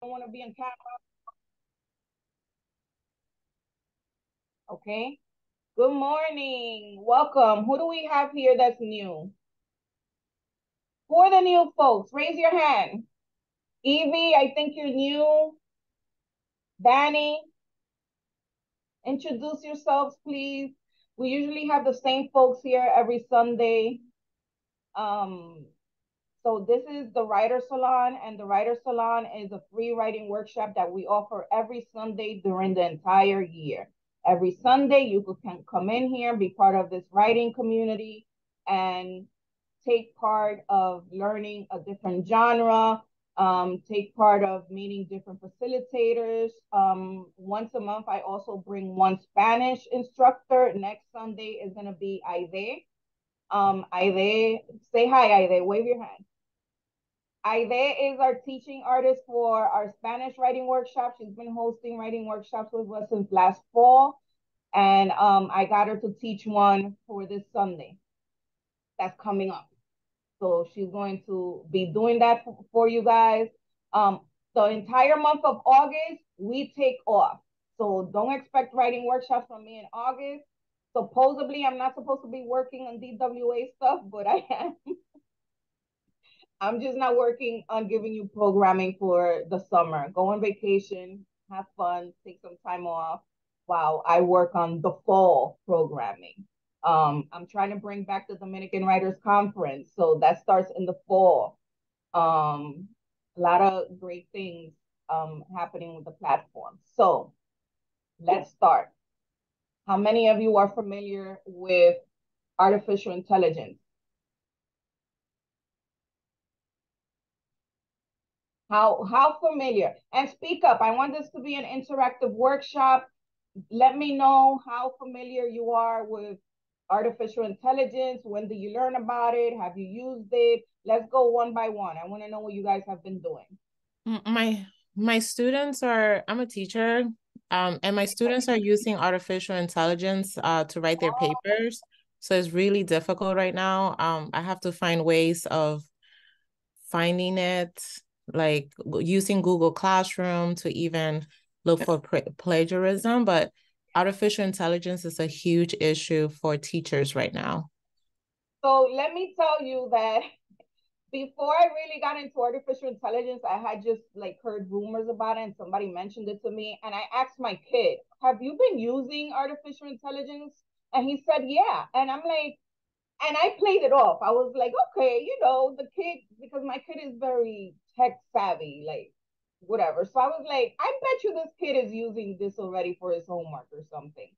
don't want to be in camera. Okay. Good morning. Welcome. Who do we have here that's new? Who are the new folks? Raise your hand. Evie, I think you're new. Danny, introduce yourselves, please. We usually have the same folks here every Sunday. Um, so this is the Writer Salon, and the Writer Salon is a free writing workshop that we offer every Sunday during the entire year. Every Sunday, you can come in here, be part of this writing community, and take part of learning a different genre, take part of meeting different facilitators. Once a month, I also bring one Spanish instructor. Next Sunday is going to be Aide. Aide, say hi, Aide, wave your hand. Aide is our teaching artist for our Spanish writing workshop. She's been hosting writing workshops with us since last fall. And I got her to teach one for this Sunday that's coming up. So she's going to be doing that for you guys. The entire month of August, we take off. So don't expect writing workshops from me in August. Supposedly, I'm not supposed to be working on DWA stuff, but I am. I'm just not working on giving you programming for the summer. Go on vacation, have fun, take some time off while I work on the fall programming. I'm trying to bring back the Dominican Writers Conference, so that starts in the fall. A lot of great things happening with the platform. So let's start. How many of you are familiar with artificial intelligence? How familiar? And speak up. I want this to be an interactive workshop. Let me know how familiar you are with artificial intelligence. When did you learn about it? Have you used it? Let's go one by one. I want to know what you guys have been doing. My students are, I'm a teacher, and my students are using artificial intelligence to write their papers. So it's really difficult right now. I have to find ways of finding it, like using Google Classroom to even look for plagiarism. But artificial intelligence is a huge issue for teachers right now. So let me tell you that before I really got into artificial intelligence, I had just like heard rumors about it and somebody mentioned it to me. And I asked my kid, have you been using artificial intelligence? And he said, yeah. And I'm like, and I played it off. I was like, okay, the kid, because my kid is very tech savvy, like whatever. So I was like, I bet you this kid is using this already for his homework or something.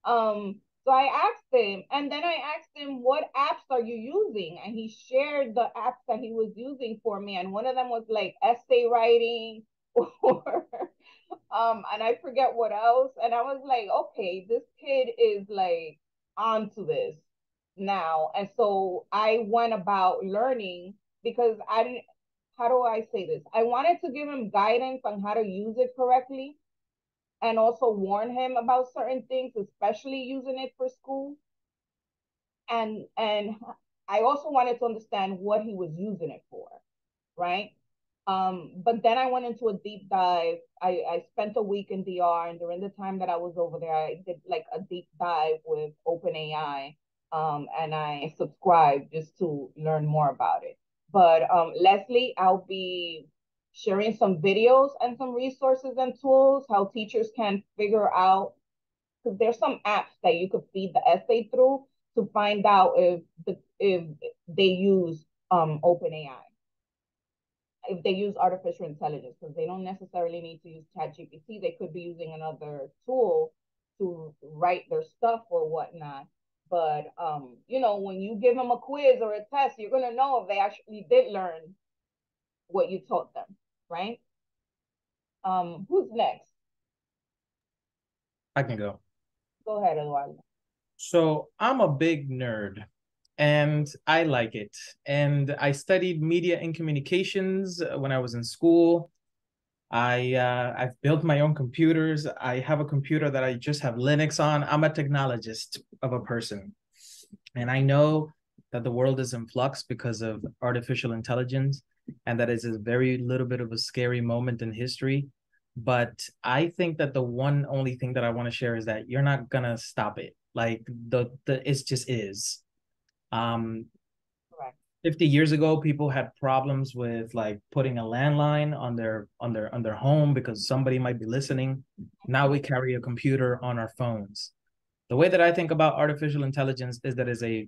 So I asked him, and then I asked him, what apps are you using? And he shared the apps that he was using for me. And one of them was like essay writing or and I forget what else. And I was like, okay, this kid is like onto this now. And so I went about learning because I didn't, how do I say this? I wanted to give him guidance on how to use it correctly and also warn him about certain things, especially using it for school. And I also wanted to understand what he was using it for, right? But then I went into a deep dive. I spent a week in DR, and during the time that I was over there, I did like a deep dive with OpenAI, and I subscribed just to learn more about it. But Leslie, I'll be sharing some videos and some resources and tools how teachers can figure out, because there's some apps that you could feed the essay through to find out if they use OpenAI, if they use artificial intelligence, because they don't necessarily need to use ChatGPT. They could be using another tool to write their stuff or whatnot. But when you give them a quiz or a test, you're gonna know if they actually did learn what you taught them, right? Who's next? I can go. Go ahead, Eduardo. So I'm a big nerd and I like it. And I studied media and communications when I was in school. I've built my own computers. I have a computer that I just have Linux on. I'm a technologist of a person. And I know that the world is in flux because of artificial intelligence. and that is a very little bit of a scary moment in history. But I think that the one only thing that I want to share is that you're not gonna stop it. Like it just is. Um, Correct. 50 years ago, people had problems with like putting a landline on their home because somebody might be listening. Now we carry a computer on our phones. The way that I think about artificial intelligence is that it's a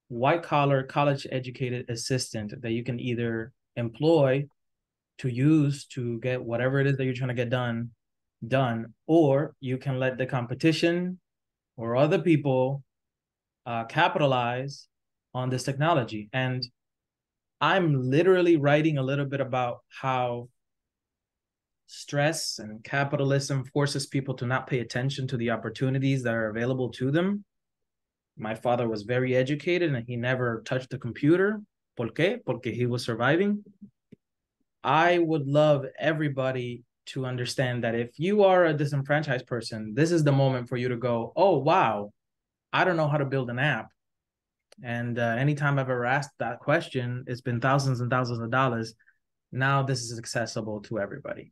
white collar, college educated assistant that you can either employ to use to get whatever it is that you're trying to get done, or you can let the competition or other people capitalize on this technology. And I'm literally writing a little bit about how stress and capitalism forces people to not pay attention to the opportunities that are available to them. My father was very educated and he never touched the computer. ¿Por qué? Porque he was surviving. I would love everybody to understand that if you are a disenfranchised person, this is the moment for you to go, oh, wow, I don't know how to build an app. And anytime I've ever asked that question, it's been thousands and thousands of dollars. Now this is accessible to everybody.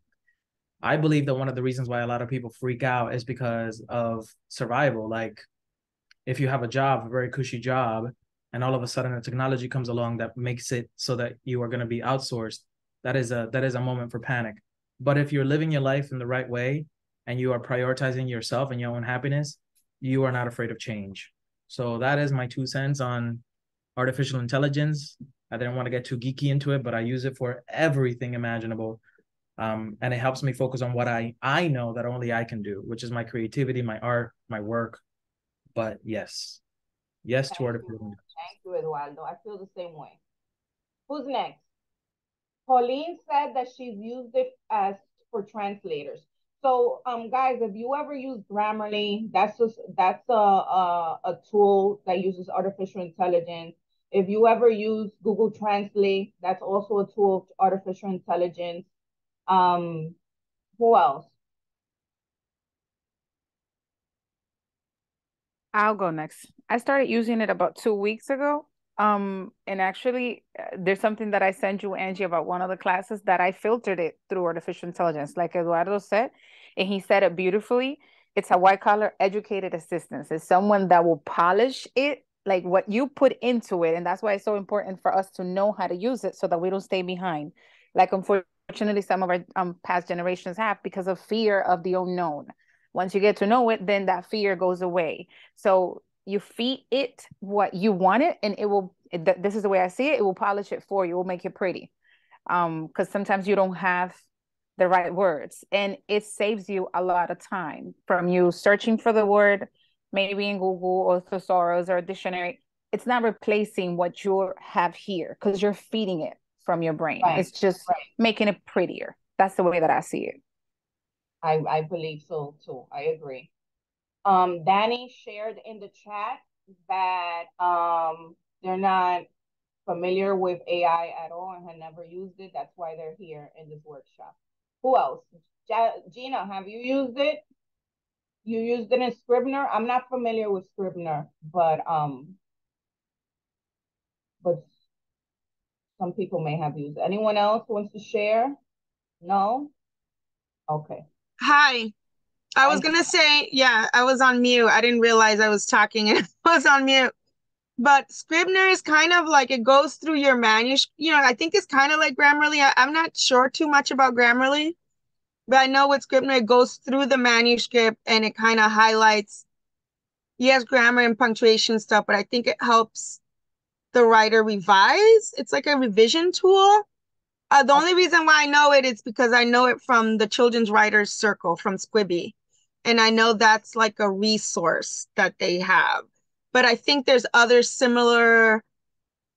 I believe that one of the reasons why a lot of people freak out is because of survival. Like if you have a job, a very cushy job, and all of a sudden a technology comes along that makes it so that you are going to be outsourced, that is a moment for panic. But if you're living your life in the right way and you are prioritizing yourself and your own happiness, you are not afraid of change. So that is my 2 cents on artificial intelligence. I didn't want to get too geeky into it, but I use it for everything imaginable. And it helps me focus on what I know that only I can do, which is my creativity, my art, my work. But yes to artificial intelligence. Thank you, Eduardo. I feel the same way. Who's next? Pauline said that she's used it as for translators. So, guys, if you ever use Grammarly, that's a tool that uses artificial intelligence. If you ever use Google Translate, that's also a tool of artificial intelligence. Who else? I'll go next. I started using it about 2 weeks ago. And actually, there's something that I sent you, Angie, about one of the classes that I filtered it through artificial intelligence, like Eduardo said, and he said it beautifully. It's a white collar educated assistance. It's someone that will polish it, like what you put into it. And that's why it's so important for us to know how to use it so that we don't stay behind. Like, unfortunately, some of our past generations have because of fear of the unknown. Once you get to know it, then that fear goes away. So you feed it what you want it, and it will, this is the way I see it, it will polish it for you, it will make it pretty. Because sometimes you don't have the right words, and it saves you a lot of time from you searching for the word, maybe in Google or thesaurus or a dictionary. It's not replacing what you have here because you're feeding it from your brain. Right. It's just making it prettier. That's the way that I see it. I believe so too. I agree. Danny shared in the chat that they're not familiar with AI at all and had never used it. That's why they're here in this workshop. Who else? Gina, have you used it? You used it in Scrivener? I'm not familiar with Scrivener, but some people may have used it. Anyone else wants to share? No? Okay. Hi. I was going to say, yeah, I was on mute. I didn't realize I was talking and I was on mute. But Scrivener is kind of like, it goes through your manuscript. You know, I think it's kind of like Grammarly. I'm not sure too much about Grammarly, but I know with Scrivener, it goes through the manuscript and it kind of highlights, yes, grammar and punctuation stuff, but I think it helps the writer revise. It's like a revision tool. The only reason why I know it is because I know it from the Children's Writers Circle from Squibby. And I know that's like a resource that they have. But I think there's other similar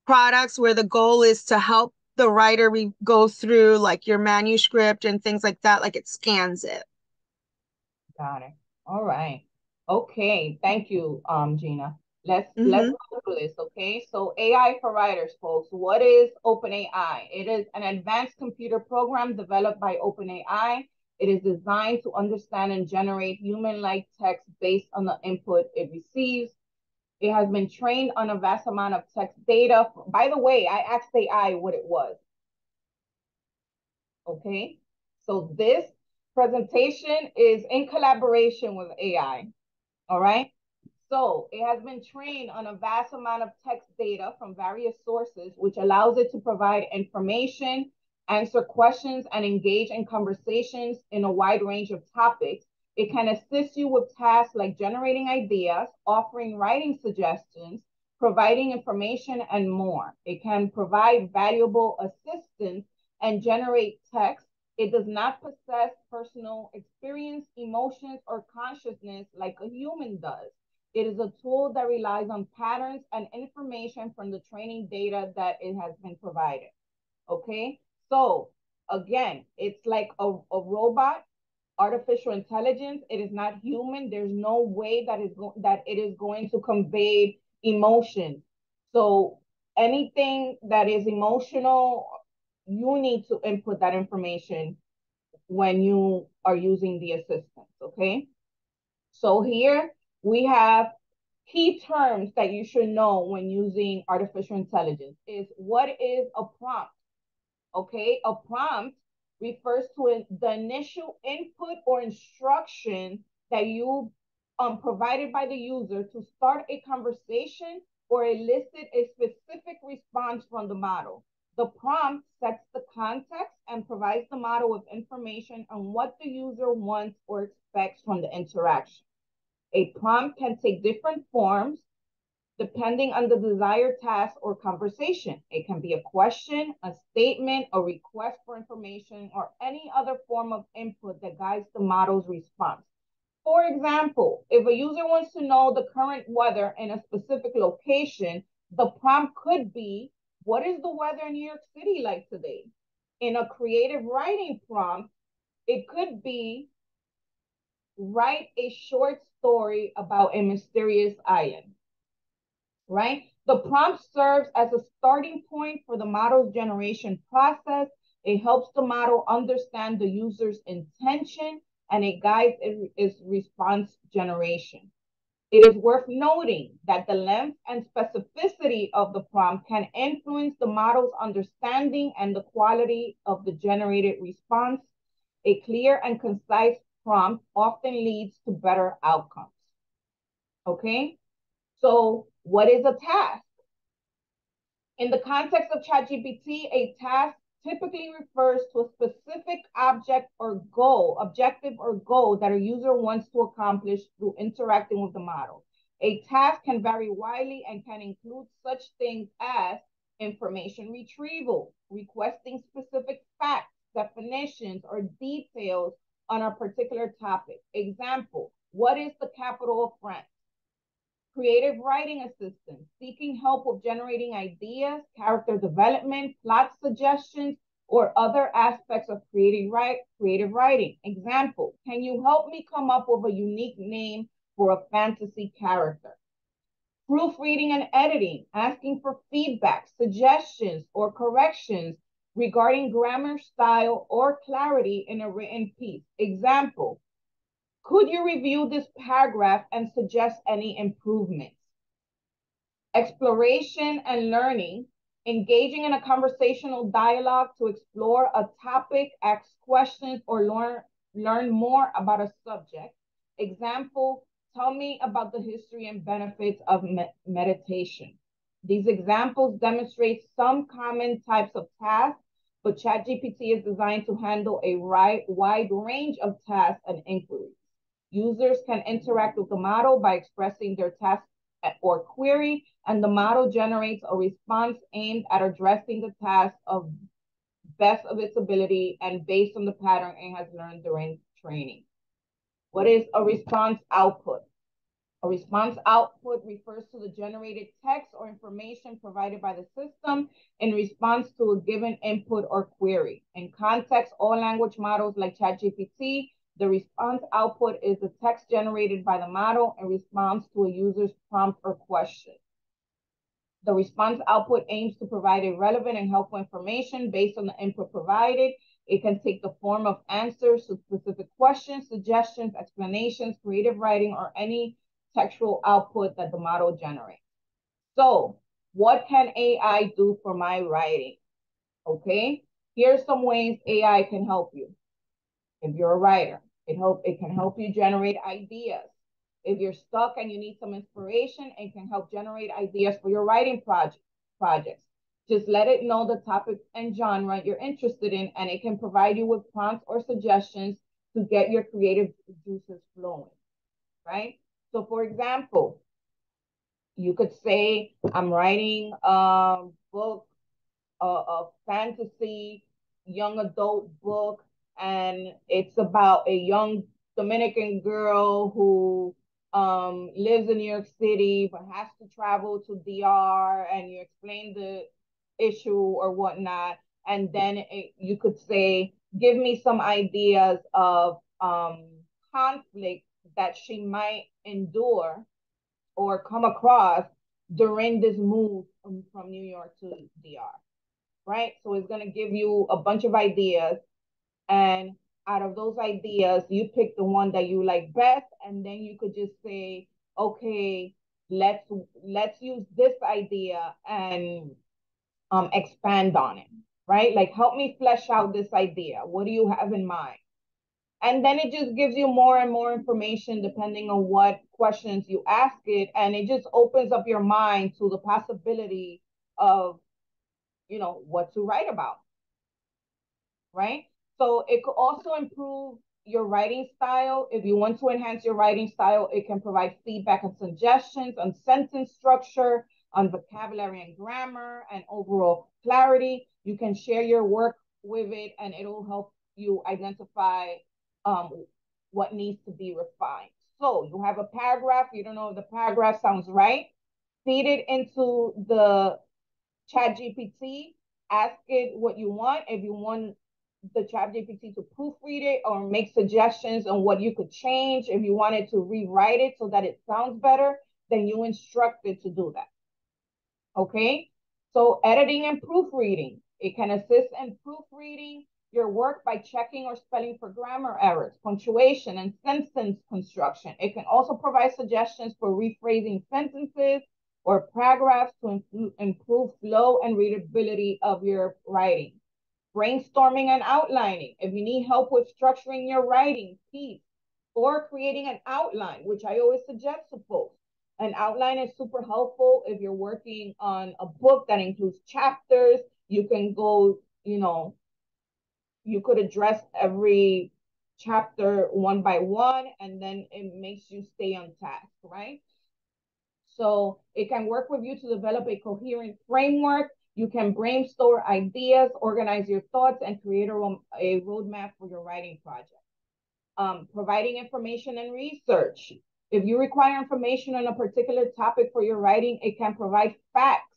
products where the goal is to help the writer go through like your manuscript and things like that, like it scans it. Got it. All right. Okay. Thank you, Gina. Let's go through this, okay? So AI for writers, folks. What is OpenAI? It is an advanced computer program developed by OpenAI. It is designed to understand and generate human-like text based on the input it receives. It has been trained on a vast amount of text data. By the way, I asked AI what it was. okay? So this presentation is in collaboration with AI, all right? So it has been trained on a vast amount of text data from various sources, which allows it to provide information, answer questions, and engage in conversations in a wide range of topics. It can assist you with tasks like generating ideas, offering writing suggestions, providing information, and more. It can provide valuable assistance and generate text. It does not possess personal experience, emotions, or consciousness like a human does. It is a tool that relies on patterns and information from the training data that it has been provided. Okay, so again, it's like a robot, artificial intelligence. It is not human. There's no way that it is going to convey emotion. So anything that is emotional, you need to input that information when you are using the assistant. Okay, so here we have key terms that you should know when using artificial intelligence is what is a prompt? Okay, a prompt refers to the initial input or instruction that you provided by the user to start a conversation or elicit a specific response from the model. The prompt sets the context and provides the model with information on what the user wants or expects from the interaction. A prompt can take different forms depending on the desired task or conversation. It can be a question, a statement, a request for information, or any other form of input that guides the model's response. For example, if a user wants to know the current weather in a specific location, the prompt could be, what is the weather in New York City like today? In a creative writing prompt, it could be, write a short story about a mysterious island, right? The prompt serves as a starting point for the model's generation process. It helps the model understand the user's intention and it guides its response generation. It is worth noting that the length and specificity of the prompt can influence the model's understanding and the quality of the generated response. A clear and concise prompt often leads to better outcomes. Okay, so what is a task? In the context of ChatGPT, a task typically refers to a specific objective or goal that a user wants to accomplish through interacting with the model. A task can vary widely and can include such things as information retrieval, requesting specific facts, definitions, or details on a particular topic. Example, what is the capital of France? Creative writing assistance, seeking help with generating ideas, character development, plot suggestions, or other aspects of creative writing. Example, can you help me come up with a unique name for a fantasy character? Proofreading and editing, asking for feedback, suggestions, or corrections regarding grammar, style, or clarity in a written piece. Example, could you review this paragraph and suggest any improvements? Exploration and learning, engaging in a conversational dialogue to explore a topic, ask questions, or learn more about a subject. Example, tell me about the history and benefits of meditation. These examples demonstrate some common types of tasks, but ChatGPT is designed to handle a wide range of tasks and inquiries. Users can interact with the model by expressing their task or query, and the model generates a response aimed at addressing the task of best of its ability and based on the pattern it has learned during training. What is a response output? A response output refers to the generated text or information provided by the system in response to a given input or query. In context, all language models like ChatGPT, the response output is the text generated by the model in response to a user's prompt or question. The response output aims to provide a relevant and helpful information based on the input provided. It can take the form of answers to specific questions, suggestions, explanations, creative writing, or any textual output that the model generates. So, what can AI do for my writing? Okay, Here's some ways AI can help you. If you're a writer, it can help you generate ideas. If you're stuck and you need some inspiration, it can help generate ideas for your writing projects. Just let it know the topic and genre you're interested in, and it can provide you with prompts or suggestions to get your creative juices flowing, right? So for example, you could say, I'm writing a book, a fantasy young adult book, and it's about a young Dominican girl who lives in New York City but has to travel to DR, and you explain the issue or whatnot. And then you could say, give me some ideas of conflict that she might endure or come across during this move from New York to DR, right? So it's going to give you a bunch of ideas. And out of those ideas, you pick the one that you like best. And then you could just say, okay, let's use this idea and expand on it, right? Like, help me flesh out this idea. What do you have in mind? And then it just gives you more and more information depending on what questions you ask it. And it just opens up your mind to the possibility of, what to write about, right? So it could also improve your writing style. If you want to enhance your writing style, it can provide feedback and suggestions on sentence structure, on vocabulary and grammar, and overall clarity. You can share your work with it, and it'll help you identify what needs to be refined. So you have a paragraph, you don't know if the paragraph sounds right, feed it into the ChatGPT, ask it what you want. If you want the ChatGPT to proofread it or make suggestions on what you could change, if you wanted to rewrite it so that it sounds better, then you instruct it to do that. Okay? So editing and proofreading. It can assist in proofreading your work by checking or spelling for grammar errors, punctuation, and sentence construction. It can also provide suggestions for rephrasing sentences or paragraphs to improve flow and readability of your writing. Brainstorming and outlining. If you need help with structuring your writing piece or creating an outline, which I always suggest to folks, an outline is super helpful if you're working on a book that includes chapters. You can go, you could address every chapter one by one, and then it makes you stay on task, right? So it can work with you to develop a coherent framework. You can brainstorm ideas, organize your thoughts, and create a roadmap for your writing project. Providing information and research. If you require information on a particular topic for your writing, it can provide facts,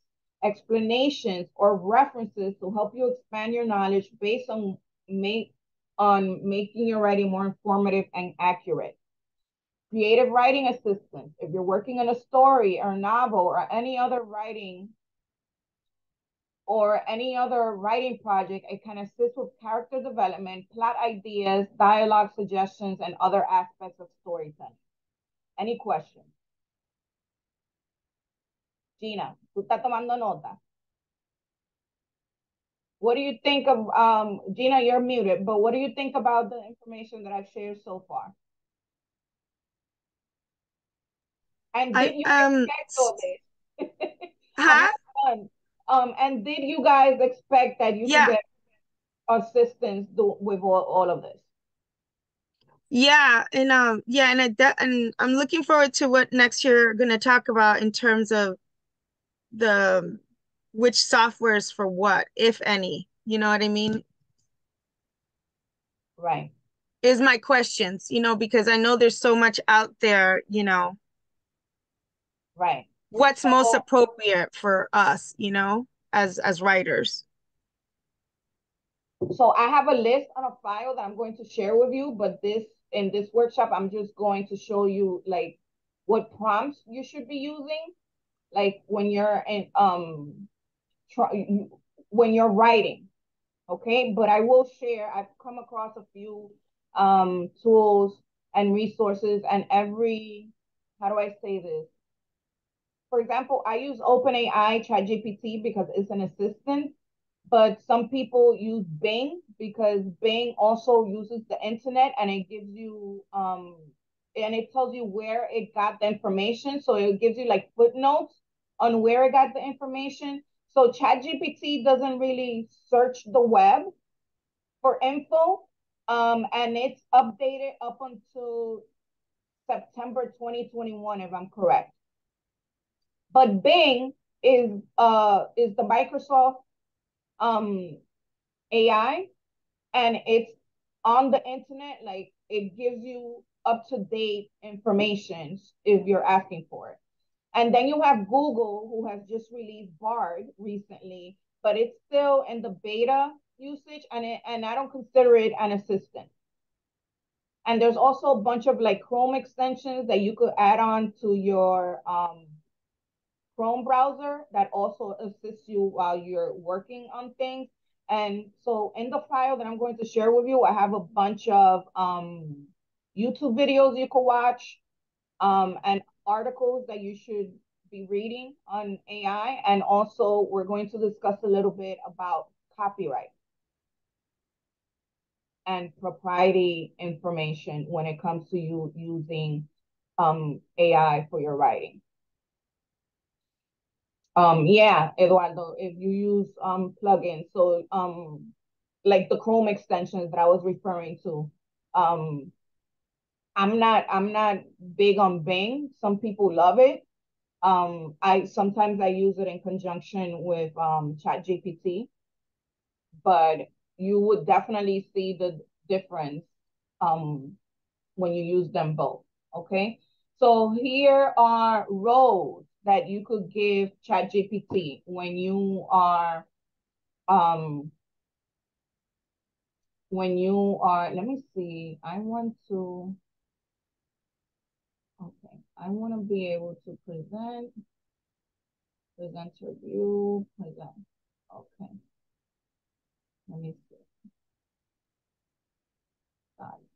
explanations, or references to help you expand your knowledge based on making your writing more informative and accurate. Creative writing assistance. If you're working on a story or novel or any other writing project, it can assist with character development, plot ideas, dialogue suggestions, and other aspects of storytelling. Any questions? Gina, tú estás tomando nota. What do you think of, Gina, you're muted, but what do you think about the information that I've shared so far? And did you expect all this? Huh? And did you guys expect that you could get assistance with all of this? Yeah, and and I'm looking forward to what next you're gonna talk about in terms of which softwares for what, if any. You know what I mean? Right. Is my questions, because I know there's so much out there, Right. What's most appropriate for us, as writers. So I have a list on a file that I'm going to share with you, but in this workshop, I'm just going to show you like what prompts you should be using, like when you're when you're writing. Okay, but I will share, I've come across a few tools and resources, and how do I say this? For example, I use OpenAI ChatGPT because it's an assistant, but some people use Bing because Bing also uses the internet and it gives you and it tells you where it got the information. So it gives you like footnotes on where it got the information. So ChatGPT doesn't really search the web for info. And it's updated up until September 2021, if I'm correct. But Bing is the Microsoft AI, and it's on the internet. Like it gives you up to date information if you're asking for it. And then you have Google, who has just released Bard recently, but it's still in the beta usage, and I don't consider it an assistant. And there's also a bunch of like Chrome extensions that you could add on to your Chrome browser that also assists you while you're working on things. And so in the file that I'm going to share with you, I have a bunch of YouTube videos you could watch and articles that you should be reading on AI. And also we're going to discuss a little bit about copyright and propriety information when it comes to you using AI for your writing. Yeah, Eduardo, if you use plugins, so like the Chrome extensions that I was referring to, I'm not big on Bing. Some people love it. I sometimes I use it in conjunction with ChatGPT, but you would definitely see the difference when you use them both. Okay, so here are roles that you could give ChatGPT when you are let me see, I want to be able to present review, present. Okay, let me see. Got it.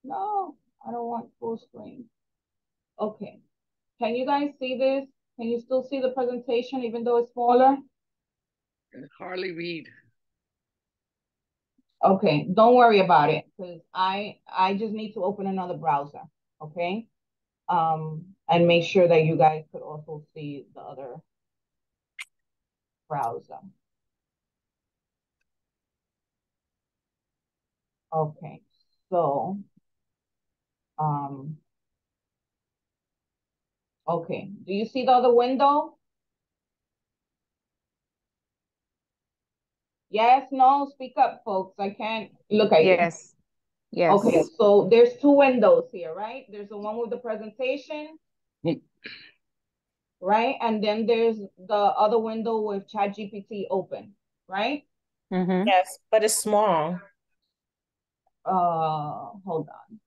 No, I don't want full screen. Okay, can you guys see this? Can you still see the presentation even though it's smaller? I can hardly read. Okay, don't worry about it because I just need to open another browser, okay? And make sure that you guys could also see the other browser. Okay, so okay, do you see the other window? Yes, no, speak up, folks. I can't look at you. Yes. Yes. Okay, so there's two windows here, right? There's the one with the presentation, right? And then there's the other window with ChatGPT open, right? Mm-hmm. Yes, but it's small. Hold on.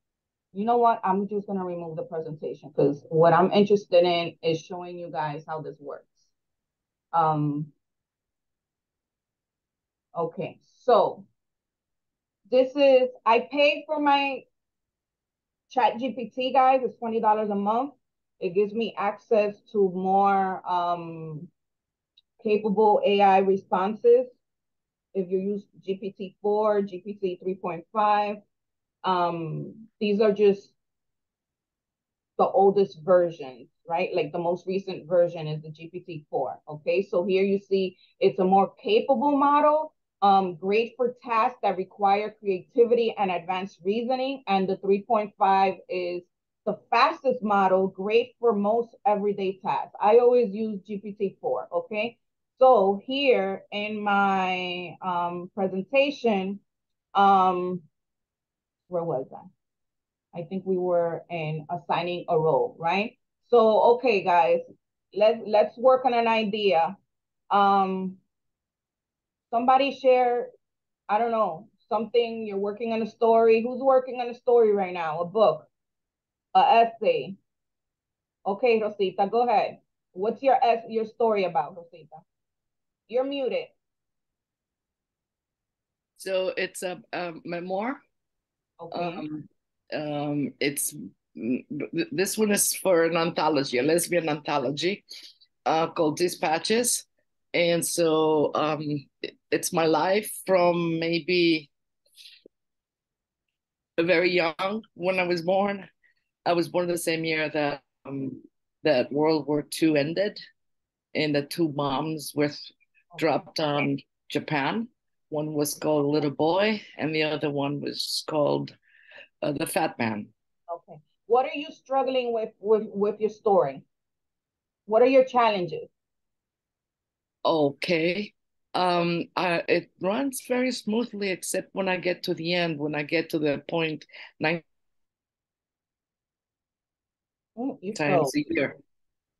You know what? I'm just gonna remove the presentation because what I'm interested in is showing you guys how this works. Okay, so this is, I pay for my ChatGPT, guys. It's $20 a month. It gives me access to more capable AI responses. If you use GPT-4, GPT 3.5, these are just the oldest versions, right? Like the most recent version is the GPT-4. Okay, so here you see it's a more capable model, great for tasks that require creativity and advanced reasoning. And the 3.5 is the fastest model, great for most everyday tasks. I always use GPT-4. Okay, so here in my presentation, where was I? I think we were in assigning a role, right? So, okay, guys, let's work on an idea. Somebody share, I don't know, something, you're working on a story. Who's working on a story right now? A book, a essay. Okay, Rosita, go ahead. What's your story about, Rosita? You're muted. So it's a memoir. Okay. This one is for an anthology, a lesbian anthology, called Dispatches, And so it's my life from maybe very young when I was born. I was born the same year that that World War II ended, and the two bombs were dropped on Japan. One was called Little Boy, and the other one was called The Fat Man. Okay. What are you struggling with your story? What are your challenges? Okay. It runs very smoothly, except when I get to the end, when I get to the point nine You times froze. a year.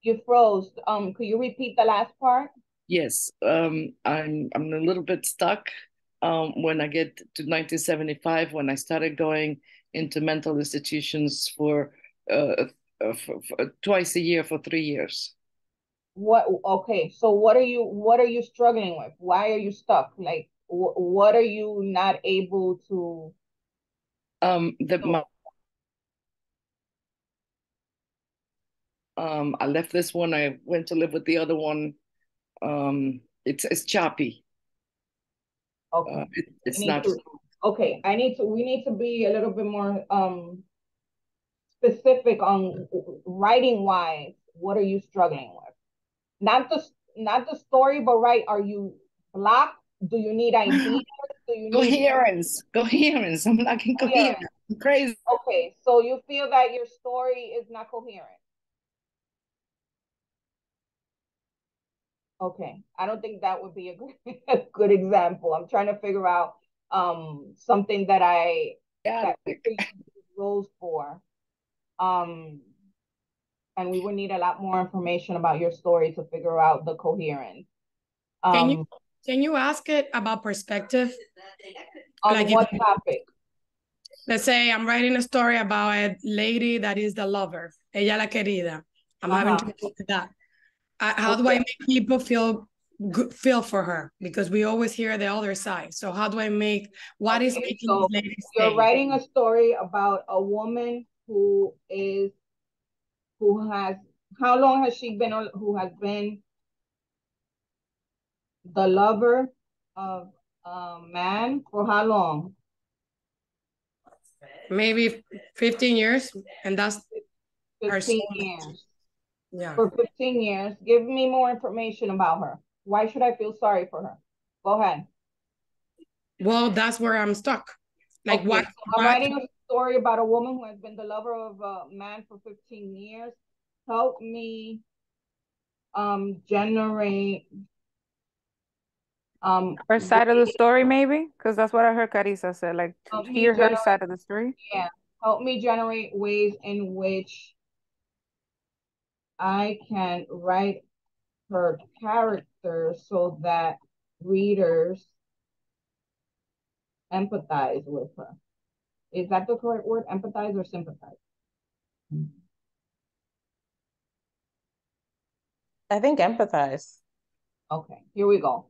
You froze. Could you repeat the last part? Yes, I'm a little bit stuck when I get to 1975 when I started going into mental institutions uh, for twice a year for 3 years. What? Okay. So what are you struggling with? Why are you stuck? Like, what are you not able to The do? I left this one. I went to live with the other one. It's choppy. Okay. It's We need not. to. Okay. We need to be a little bit more specific on writing wise. What are you struggling with? Not the story, but right. Are you blocked? Do you need ideas? Do you need Coherence. I'm not incoherent. coherence? I'm crazy. Okay, so you feel that your story is not coherent. Okay, I don't think that would be a good example. I'm trying to figure out something that Got it. roles for. And we would need a lot more information about your story to figure out the coherence. Can you ask it about perspective? On Like what topic? Let's say I'm writing a story about a lady that is the lover, ella la querida. I'm having to do that. How do I make people feel for her? Because we always hear the other side. So how do I make, what is making these ladies you're stay? writing a story about a woman who has, how long has she been, who has been the lover of a man for how long? Maybe 15 years, and that's 15 years. Yeah. For 15 years. Give me more information about her. Why should I feel sorry for her? Go ahead. Well, that's where I'm stuck. Like okay, what? So I'm writing a story about a woman who has been the lover of a man for 15 years. Help me generate her side of the story, maybe, because that's what I heard Carissa said, like to hear her side of the story. Yeah, help me generate ways in which I can write her character so that readers empathize with her. Is that the correct word? Empathize or sympathize? I think empathize. Okay, here we go.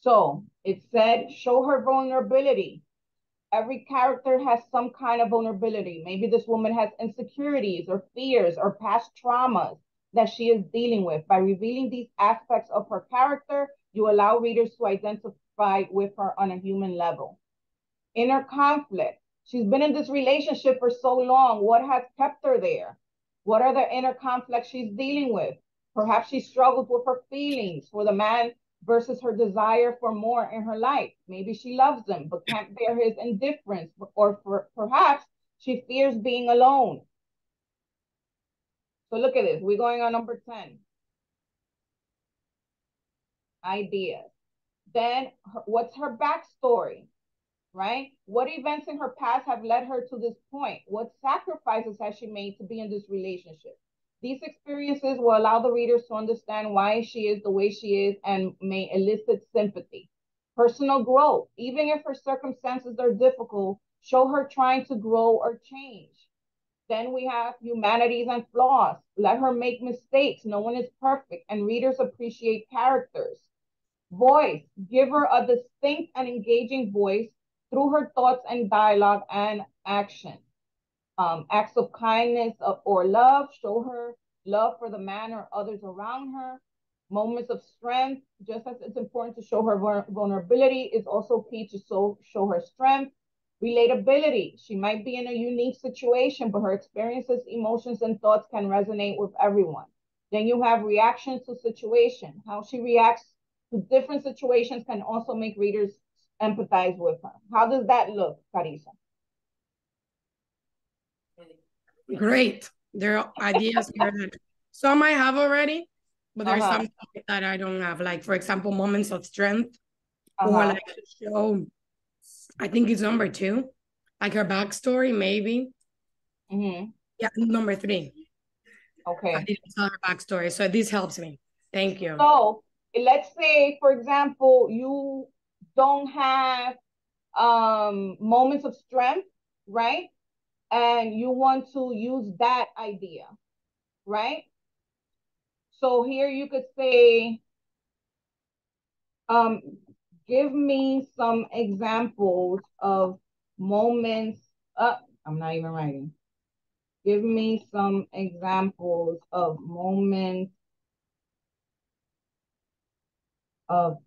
So it said, show her vulnerability. Every character has some kind of vulnerability. Maybe this woman has insecurities or fears or past traumas that she is dealing with. By revealing these aspects of her character, you allow readers to identify with her on a human level. Inner conflict. She's been in this relationship for so long. What has kept her there? What are the inner conflicts she's dealing with? Perhaps she struggles with her feelings for the man versus her desire for more in her life. Maybe she loves him but can't bear his indifference, or perhaps she fears being alone. So look at this. We're going on number 10. Ideas. Then what's her backstory? Right? What events in her past have led her to this point? What sacrifices has she made to be in this relationship? These experiences will allow the readers to understand why she is the way she is and may elicit sympathy. Personal growth. Even if her circumstances are difficult, show her trying to grow or change. Then we have humanities and flaws. Let her make mistakes. No one is perfect, and readers appreciate characters. Voice. Give her a distinct and engaging voice through her thoughts and dialogue and action. Acts of kindness or love, show her love for the man or others around her. Moments of strength, just as it's important to show her vulnerability, is also key to show her strength. Relatability, she might be in a unique situation, but her experiences, emotions, and thoughts can resonate with everyone. Then you have reactions to situation. How she reacts to different situations can also make readers empathize with her. How does that look, Carissa? Great. There are ideas here that some I have already, but there's some that I don't have. Like, for example, moments of strength, or like to show, I think it's number 2, like her backstory, maybe. Yeah, number 3. Okay. I didn't tell her backstory, so this helps me. Thank you. So let's say, for example, you don't have moments of strength, right? And you want to use that idea, right? So here you could say, give me some examples of moments. I'm not even writing. Give me some examples of moments of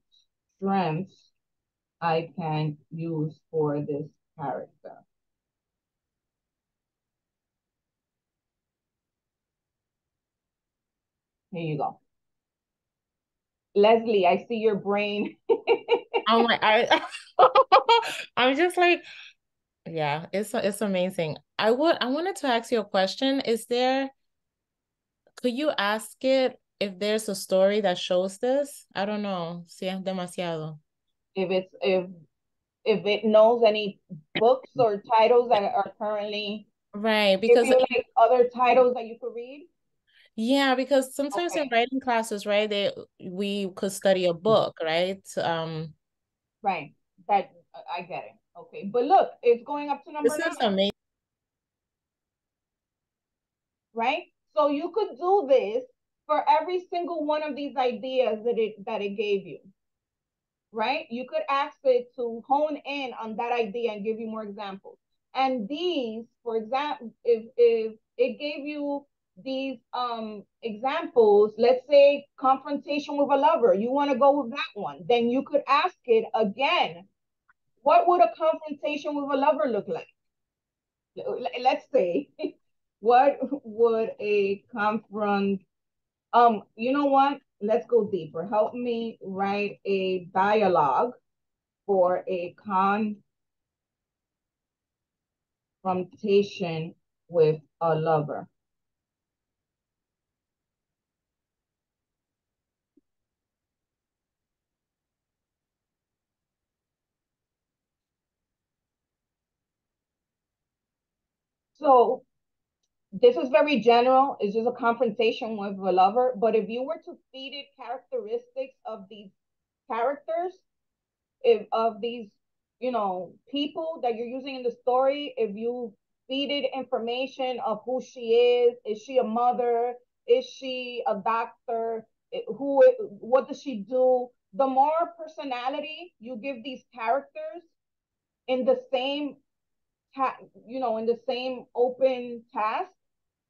strength I can use for this character. Here you go. Leslie, I see your brain. Oh my, I'm just like, yeah, it's amazing. I wanted to ask you a question. Could you ask it if there's a story that shows this? I don't know. Si es demasiado. If it knows any books or titles that are currently right, because like other titles that you could read. Yeah, because sometimes in writing classes, right, we could study a book, right? Right. That I get it. Okay, but look, it's going up to number 9. This is amazing. Right? So you could do this for every single one of these ideas that it gave you. Right? You could ask it to hone in on that idea and give you more examples. And these, for example, if it gave you these examples, let's say confrontation with a lover, you want to go with that one, then you could ask it again, what would a confrontation with a lover look like? Let's say, what would a you know what? Let's go deeper. Help me write a dialogue for a confrontation with a lover. So this is very general. It's just a confrontation with a lover. But if you were to feed it characteristics of these characters, of these, people that you're using in the story, if you feed it information of who she is she a mother? Is she a doctor? What does she do? The more personality you give these characters in the same in the same open task.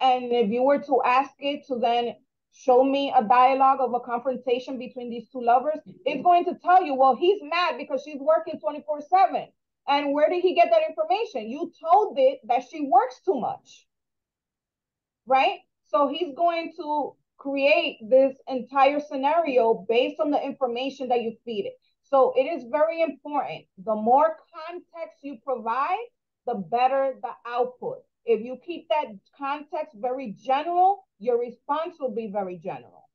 And if you were to ask it to then show me a dialogue of a confrontation between these two lovers, it's going to tell you, well, he's mad because she's working 24/7. And where did he get that information? You told it that she works too much, right? So he's going to create this entire scenario based on the information that you feed it. So it is very important. The more context you provide, the better the output. If you keep that context very general, your response will be very general.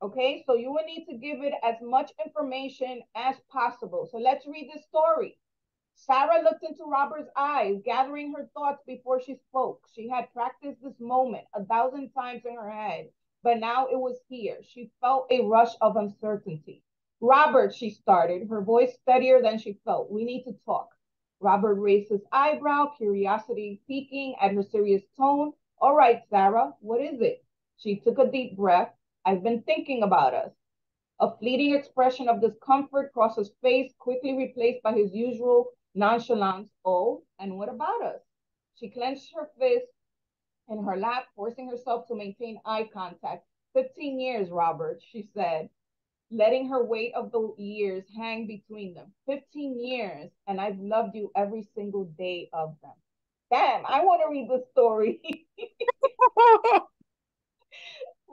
Okay, so you will need to give it as much information as possible. So let's read the story. Sarah looked into Robert's eyes, gathering her thoughts before she spoke. She had practiced this moment 1,000 times in her head, but now it was here. She felt a rush of uncertainty. Robert, she started, her voice steadier than she felt. We need to talk. Robert raised his eyebrow, curiosity peeking at her serious tone. All right, Sarah, what is it? She took a deep breath. I've been thinking about us. A fleeting expression of discomfort crossed his face, quickly replaced by his usual nonchalance. Oh, and what about us? She clenched her fist in her lap, forcing herself to maintain eye contact. 15 years, Robert, she said, letting her weight of the years hang between them. 15 years, and I've loved you every single day of them. Damn, I want to read the story.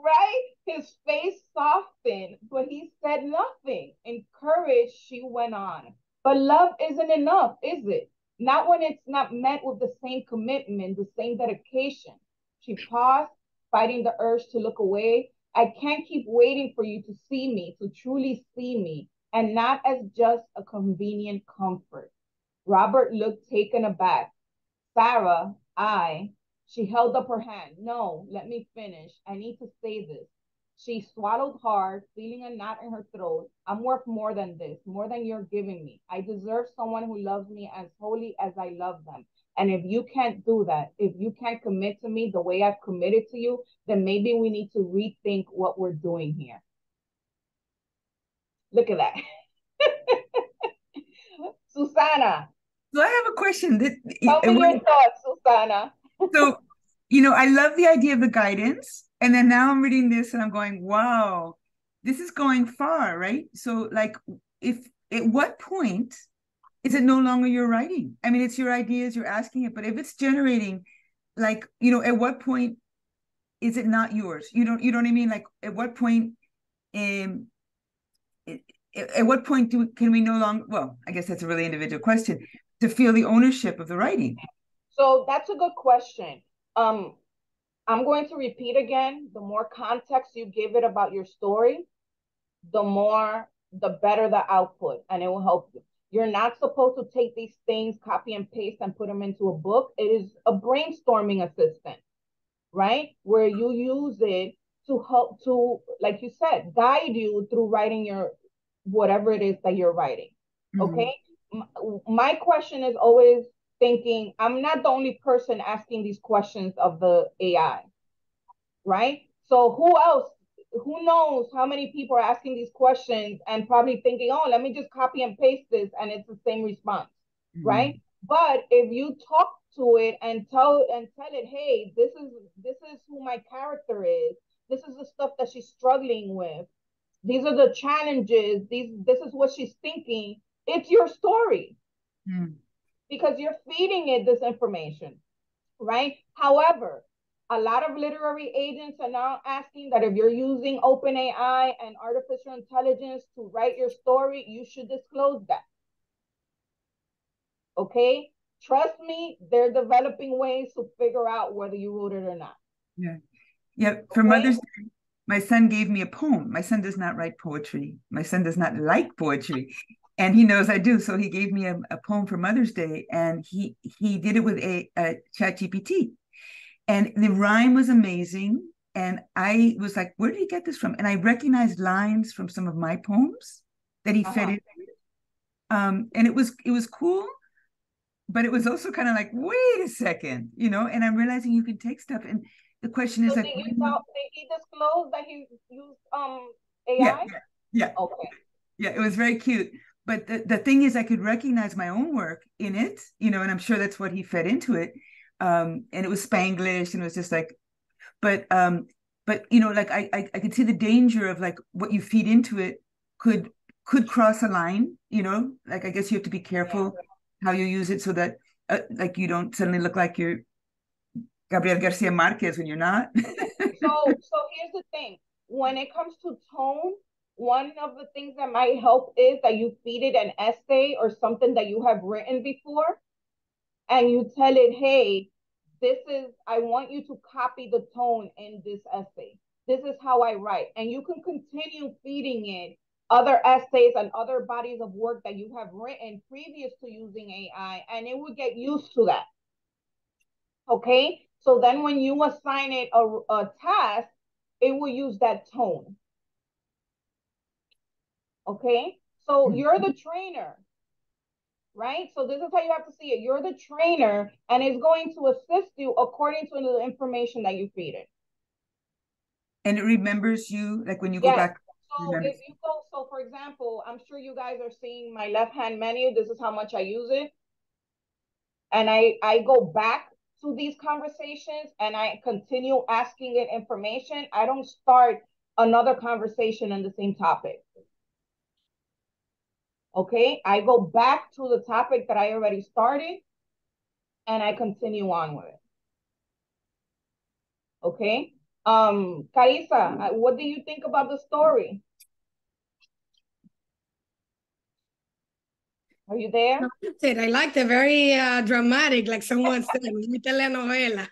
Right? His face softened, but he said nothing. Encouraged, she went on. But love isn't enough, is it? Not when it's not met with the same commitment, the same dedication. She paused, fighting the urge to look away. I can't keep waiting for you to see me, to truly see me, and not as just a convenient comfort. Robert looked taken aback. Sarah, she held up her hand. No, let me finish. I need to say this. She swallowed hard, feeling a knot in her throat. I'm worth more than this, more than you're giving me. I deserve someone who loves me as wholly as I love them. And if you can't do that, if you can't commit to me the way I've committed to you, then maybe we need to rethink what we're doing here. Look at that. Susana. So I have a question. Tell me your thoughts, Susana. So, I love the idea of the guidance. And then now I'm reading this and I'm going, wow, this is going far, right? So like, at what point is it no longer your writing? I mean, it's your ideas, you're asking it, but if it's generating, like, at what point is it not yours? You know what I mean? Like, at what point, at what point can we no longer, well, I guess that's a really individual question, to feel the ownership of the writing? So that's a good question. I'm going to repeat again. The more context you give it about your story, the better the output, and it will help you. You're not supposed to take these things, copy and paste, and put them into a book. It is a brainstorming assistant, right? Where you use it to help to, like you said, guide you through writing your, whatever it is that you're writing, okay? My question is always thinking, I'm not the only person asking these questions of the AI, right? So who knows how many people are asking these questions and probably thinking, oh, let me just copy and paste this and it's the same response, right? But if you talk to it and tell it, hey, this is who my character is. This is the stuff that she's struggling with. These are the challenges. This is what she's thinking. It's your story. Because you're feeding it this information, right? However, a lot of literary agents are now asking that if you're using OpenAI and artificial intelligence to write your story, you should disclose that. Okay? Trust me, they're developing ways to figure out whether you wrote it or not. Yeah. For Mother's Day, my son gave me a poem. My son does not write poetry. My son does not like poetry. And he knows I do. So he gave me a poem for Mother's Day, and he did it with a ChatGPT. And the rhyme was amazing. And I was like, where did he get this from? And I recognized lines from some of my poems that he fed in. And it was cool, but it was also kind of like, wait a second, and I'm realizing you can take stuff. And the question is, so like, did he disclose that he used AI? Yeah. Okay. Yeah, it was very cute. But the thing is, I could recognize my own work in it, and I'm sure that's what he fed into it. And it was Spanglish, and it was just like, but like I could see the danger of like what you feed into it could cross a line, like I guess you have to be careful how you use it so that like you don't suddenly look like you're Gabriel Garcia Marquez when you're not. So here's the thing. When it comes to tone, one of the things that might help is that you feed it an essay or something that you have written before, and you tell it, hey, I want you to copy the tone in this essay. This is how I write. And you can continue feeding it other essays and other bodies of work that you have written previous to using AI, and it will get used to that. Okay? So then when you assign it a task, it will use that tone. Okay? So you're the trainer, right? So this is how you have to see it. You're the trainer, and it's going to assist you according to the information that you feed it. And it remembers you, like when you go back. So if you go So for example, I'm sure you guys are seeing my left-hand menu. This is how much I use it. And I go back to these conversations and I continue asking it information. I don't start another conversation on the same topic. Okay, I go back to the topic that I already started and I continue on with it. Okay. Carissa, what do you think about the story? Are you there? I liked it. Very dramatic, like someone said, mi telenovela.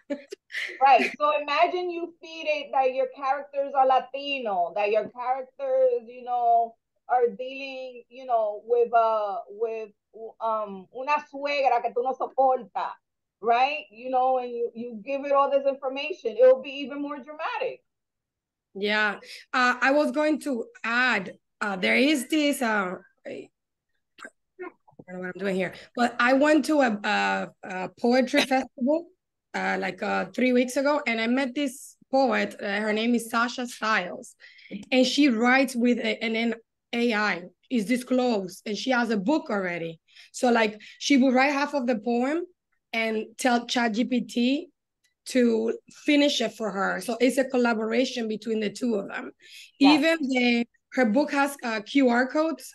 Right. So imagine you feed it that your characters are Latino, that your characters, you know, are dealing, you know, with una suegra que tú no soporta, right? You know, and you give it all this information, it'll be even more dramatic. Yeah. I was going to add, there is this I don't know what I'm doing here, but I went to a poetry festival like 3 weeks ago, and I met this poet. Her name is Sasha Stiles, and she writes with an AI. Is disclosed, and she has a book already. So like she will write half of the poem and tell ChatGPT to finish it for her. So it's a collaboration between the two of them. Yes. Even her book has QR codes,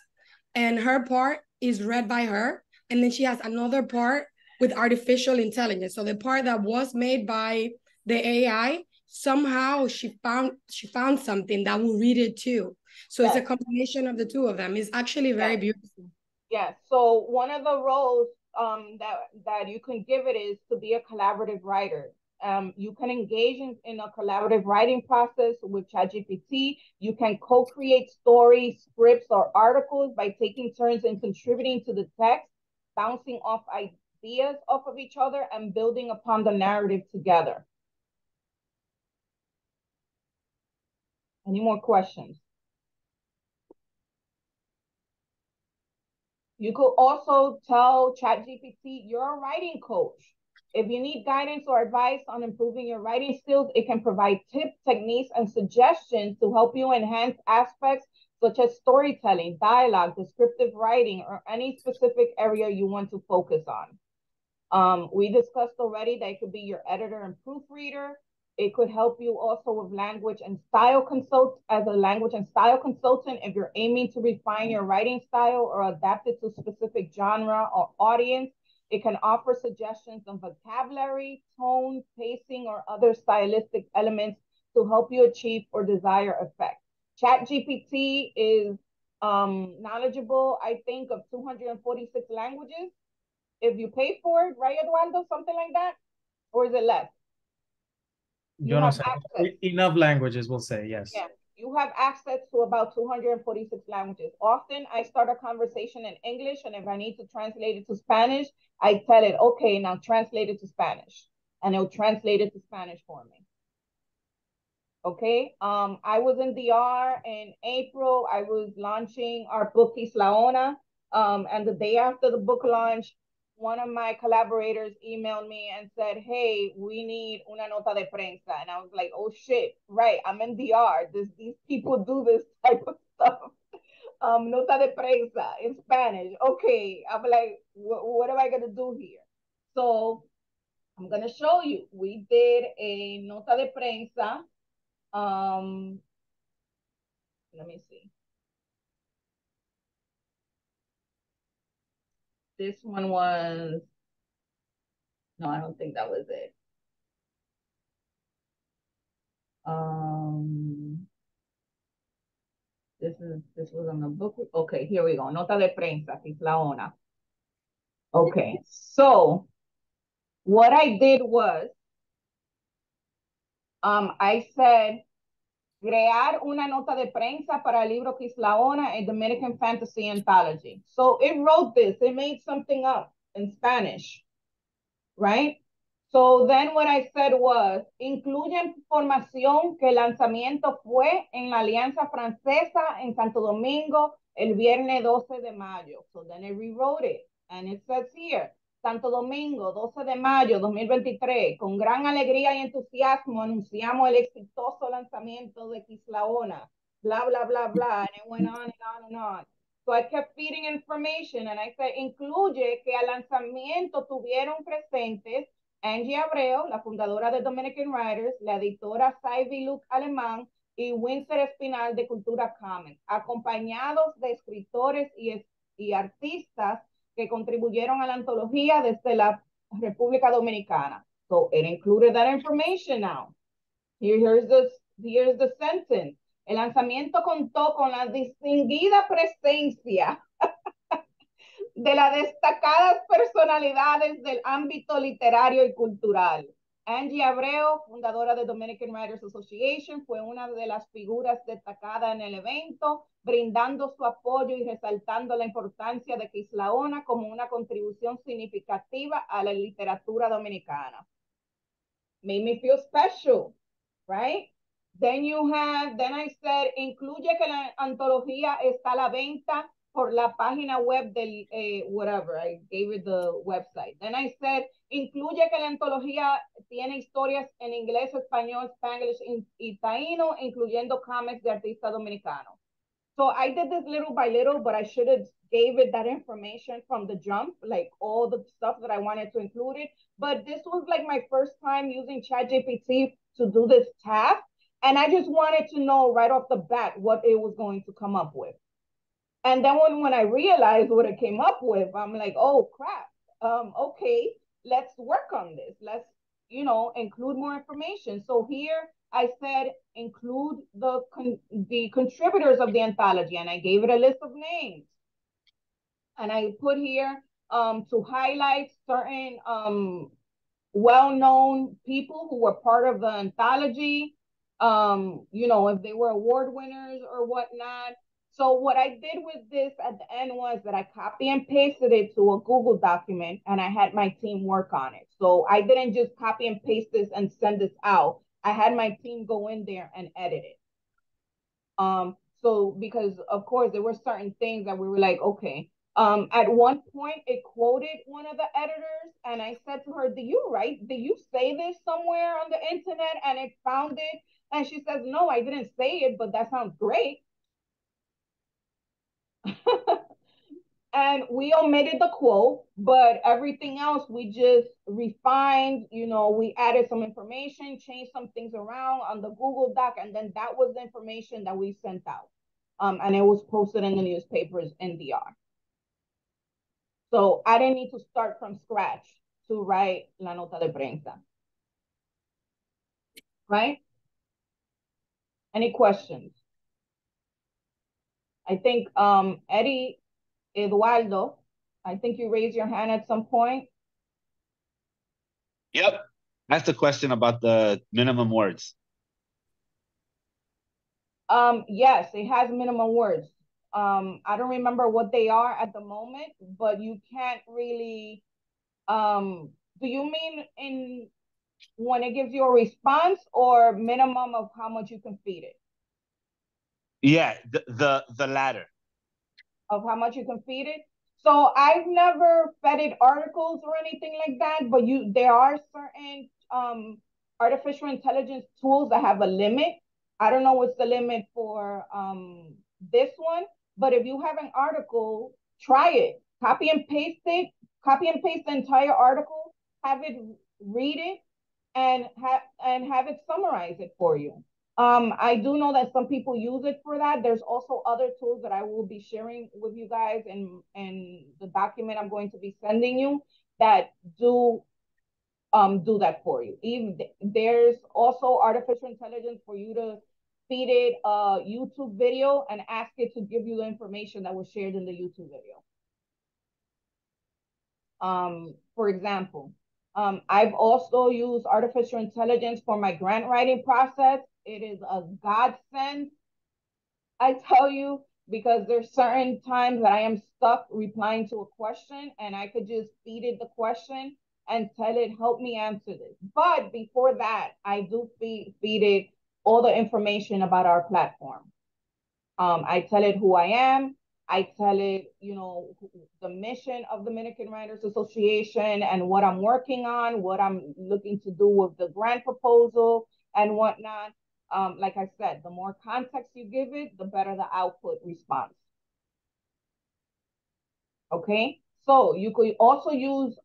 and her part is read by her, and then she has another part with artificial intelligence. So the part that was made by the AI, somehow she found something that will read it too. So yes. It's a combination of the two of them. It's actually very beautiful. Yes. So one of the roles that you can give it is to be a collaborative writer. You can engage in a collaborative writing process with ChatGPT. You can co-create stories, scripts, or articles by taking turns in contributing to the text, bouncing off ideas off of each other, and building upon the narrative together. Any more questions? You could also tell ChatGPT you're a writing coach. If you need guidance or advice on improving your writing skills, it can provide tips, techniques, and suggestions to help you enhance aspects such as storytelling, dialogue, descriptive writing, or any specific area you want to focus on. We discussed already that it could be your editor and proofreader. It could help you also with language and style consult as a language and style consultant if you're aiming to refine your writing style or adapt it to a specific genre or audience. It can offer suggestions on vocabulary, tone, pacing, or other stylistic elements to help you achieve or desire effect. ChatGPT is knowledgeable, I think, of 246 languages. If you pay for it, right, Eduardo? Something like that? Or is it less? You know, enough languages, we'll say, yes. Yeah, you have access to about 246 languages. Often I start a conversation in English, and if I need to translate it to Spanish, I tell it, okay, now translate it to Spanish, and it'll translate it to Spanish for me. Okay, I was in DR in April. I was launching our book, Isla Ona, and the day after the book launch, one of my collaborators emailed me and said, hey, we need una nota de prensa. And I was like, oh shit, right, I'm in DR. These people do this type of stuff. Nota de prensa in Spanish. Okay, I'm like, what am I gonna do here? So I'm gonna show you. We did a nota de prensa. Let me see. This one was, no, I don't think that was it. This was on the book. Okay, here we go. Nota de prensa, Isla Ona. Okay, so what I did was, I said, crear una nota de prensa para el libro Isla Ona, a Dominican fantasy anthology. So it wrote this, it made something up in Spanish, right? So then what I said was, incluye información que el lanzamiento fue en la Alianza Francesa en Santo Domingo el viernes 12 de mayo. So then I rewrote it, and it says here, Santo Domingo, 12 de mayo 2023, con gran alegría y entusiasmo anunciamos el exitoso lanzamiento de Isla Ona, blah, blah, blah, blah. And it went on and on and on. So I kept feeding information and I said, incluye que al lanzamiento tuvieron presentes Angie Abreu, la fundadora de Dominican Writers, la editora Saivi Luke Alemán y Winsor Espinal de Cultura Commons, acompañados de escritores y artistas que contribuyeron a la antología desde la República Dominicana. So it included that information now. Here's the sentence. El lanzamiento contó con la distinguida presencia de las destacadas personalidades del ámbito literario y cultural. Angie Abreu, fundadora de Dominican Writers Association, fue una de las figuras destacadas en el evento, brindando su apoyo y resaltando la importancia de Quizlaona como una contribución significativa a la literatura dominicana. Made me feel special, right? Then I said, incluye que la antología está a la venta por la página web del, whatever, I gave it the website. Then I said, incluye que la antología tiene historias en inglés, español, spanglish y taíno, incluyendo comics de artistas dominicanos. So I did this little by little, but I should have gave it that information from the jump, like all the stuff that I wanted to include it. But this was like my first time using ChatGPT to do this task. And I just wanted to know right off the bat what it was going to come up with. And then when I realized what it came up with, I'm like, oh crap. Okay, let's work on this. Let's, include more information. So here I said, include the contributors of the anthology, and I gave it a list of names. And I put here to highlight certain well-known people who were part of the anthology, if they were award winners or whatnot. So what I did with this at the end was that I copy and pasted it to a Google document and I had my team work on it. So I didn't just copy and paste this and send this out. I had my team go in there and edit it. So because of course there were certain things that we were like, okay. At one point it quoted one of the editors and I said to her, did you say this somewhere on the internet and it found it? And she says, no, I didn't say it, but that sounds great. And we omitted the quote, but everything else we just refined, we added some information, changed some things around on the Google Doc, and then that was the information that we sent out. And it was posted in the newspapers in DR. So I didn't need to start from scratch to write la nota de prensa. Right? Any questions? I think Eddie Eduardo, I think you raised your hand at some point. Yep. That's the question about the minimum words. Yes, it has minimum words. I don't remember what they are at the moment, but you can't really, do you mean in when it gives you a response or minimum of how much you can feed it? Yeah, the latter. Of how much you can feed it? So I've never fed it articles or anything like that, but there are certain artificial intelligence tools that have a limit. I don't know what's the limit for this one, but if you have an article, try it. Copy and paste the entire article, have it read it, and have it summarize it for you. I do know that some people use it for that. There's also other tools that I will be sharing with you guys in the document I'm going to be sending you that do that for you. Even there's also artificial intelligence for you to feed it a YouTube video and ask it to give you the information that was shared in the YouTube video. For example, I've also used artificial intelligence for my grant writing process. It is a godsend, I tell you, because there's certain times that I am stuck replying to a question and I could just feed it the question and tell it, help me answer this. But before that, I do feed it all the information about our platform. I tell it who I am. I tell it, the mission of Dominican Writers Association and what I'm working on, what I'm looking to do with the grant proposal and whatnot. like I said, the more context you give it, the better the output response. Okay, so you could also use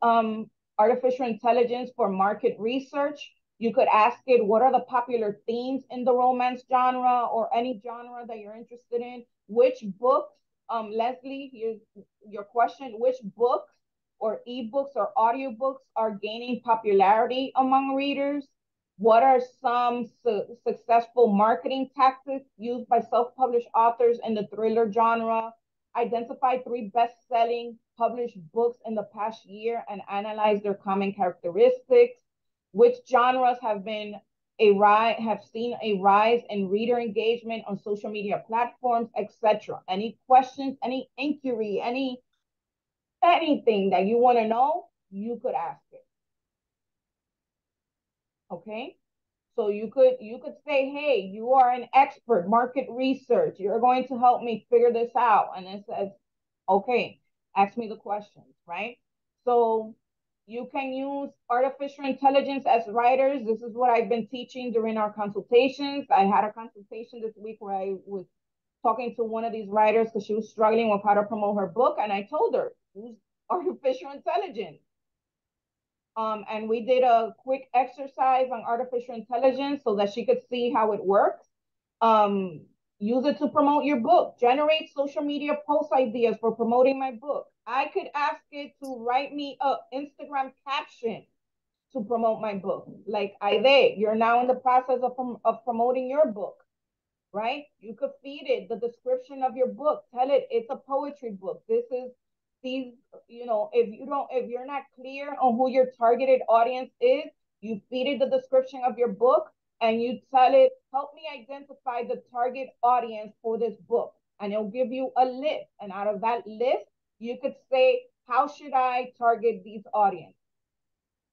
artificial intelligence for market research. You could ask it, what are the popular themes in the romance genre or any genre that you're interested in? Which books, Leslie, here's your question, which books or ebooks or audiobooks are gaining popularity among readers? What are some successful marketing tactics used by self-published authors in the thriller genre? Identify 3 best-selling published books in the past year and analyze their common characteristics. Which genres have seen a rise in reader engagement on social media platforms, etc. Any questions, any inquiry, anything that you want to know, you could ask it. Okay? So you could say, hey, you are an expert, market research. You're going to help me figure this out. And it says, okay, ask me the questions, right? So you can use artificial intelligence as writers. This is what I've been teaching during our consultations. I had a consultation this week where I was talking to one of these writers because she was struggling with how to promote her book. And I told her, use artificial intelligence. And we did a quick exercise on artificial intelligence so that she could see how it works. Use it to promote your book. Generate social media post ideas for promoting my book. I could ask it to write me an Instagram caption to promote my book. Like, Aide, you're now in the process of promoting your book, right? You could feed it the description of your book. Tell it it's a poetry book. This is these, if you're not clear on who your targeted audience is, you feed it the description of your book and you tell it, help me identify the target audience for this book. And it'll give you a list. And out of that list, you could say, how should I target these audience?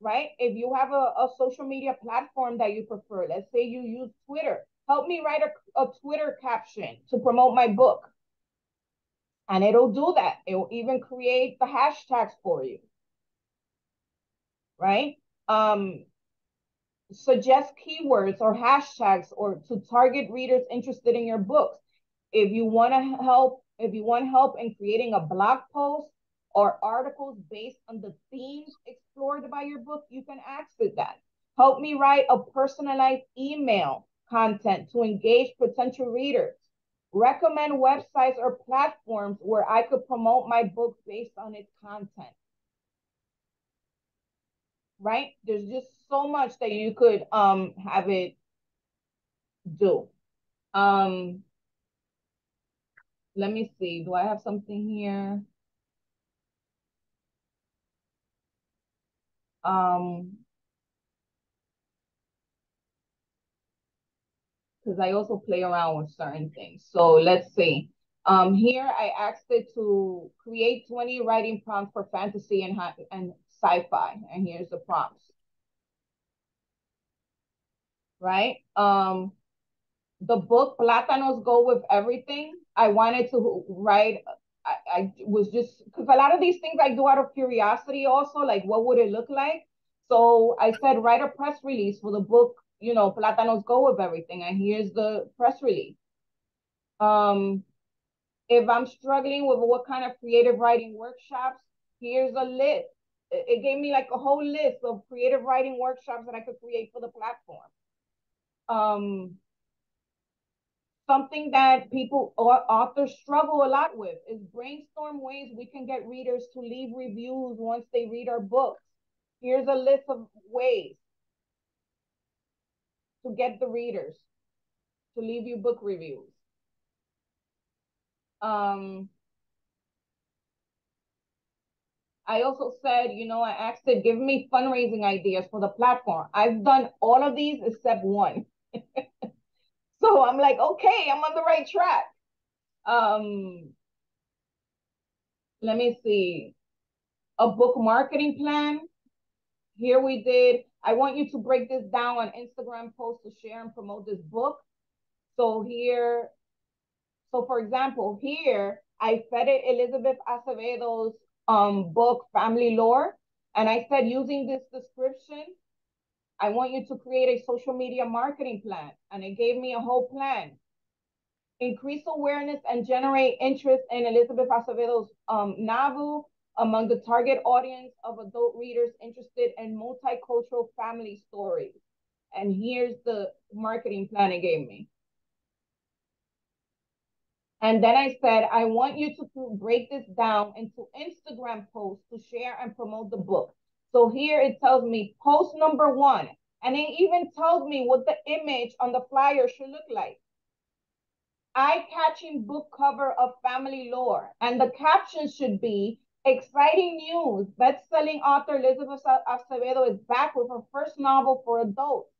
Right? If you have a social media platform that you prefer, let's say you use Twitter, help me write a Twitter caption to promote my book. And it'll do that. It will even create the hashtags for you. Right? Suggest keywords or hashtags or to target readers interested in your books. If you want help in creating a blog post or articles based on the themes explored by your book, you can ask it that. Help me write a personalized email content to engage potential readers. Recommend websites or platforms where I could promote my book based on its content. Right? There's just so much that you could have it do. Let me see. Do I have something here? Because I also play around with certain things. So let's see. Here I asked it to create 20 writing prompts for fantasy and sci-fi. And here's the prompts. Right? The book Plátanos Go With Everything, I wanted to write, I was just, because a lot of these things I do out of curiosity also, like what would it look like? So I said, write a press release for the book, Plátanos Go With Everything. And here's the press release. If I'm struggling with what kind of creative writing workshops, here's a list. It gave me like a whole list of creative writing workshops that I could create for the platform. Something that people or authors struggle a lot with is brainstorm ways we can get readers to leave reviews once they read our books. Here's a list of ways to get the readers to leave you book reviews. I also said, I asked it, give me fundraising ideas for the platform. I've done all of these except one. So I'm like, okay, I'm on the right track. Let me see. A book marketing plan. Here we did, I want you to break this down on Instagram posts to share and promote this book. So for example, here I fed it Elizabeth Acevedo's book, Family Lore. And I said, using this description, I want you to create a social media marketing plan. And it gave me a whole plan. Increase awareness and generate interest in Elizabeth Acevedo's novel among the target audience of adult readers interested in multicultural family stories. And here's the marketing plan it gave me. And then I said, I want you to break this down into Instagram posts to share and promote the book. So here it tells me post number 1, and it even tells me what the image on the flyer should look like. Eye-catching book cover of family lore. And the caption should be, exciting news, best-selling author Elizabeth Acevedo is back with her first novel for adults,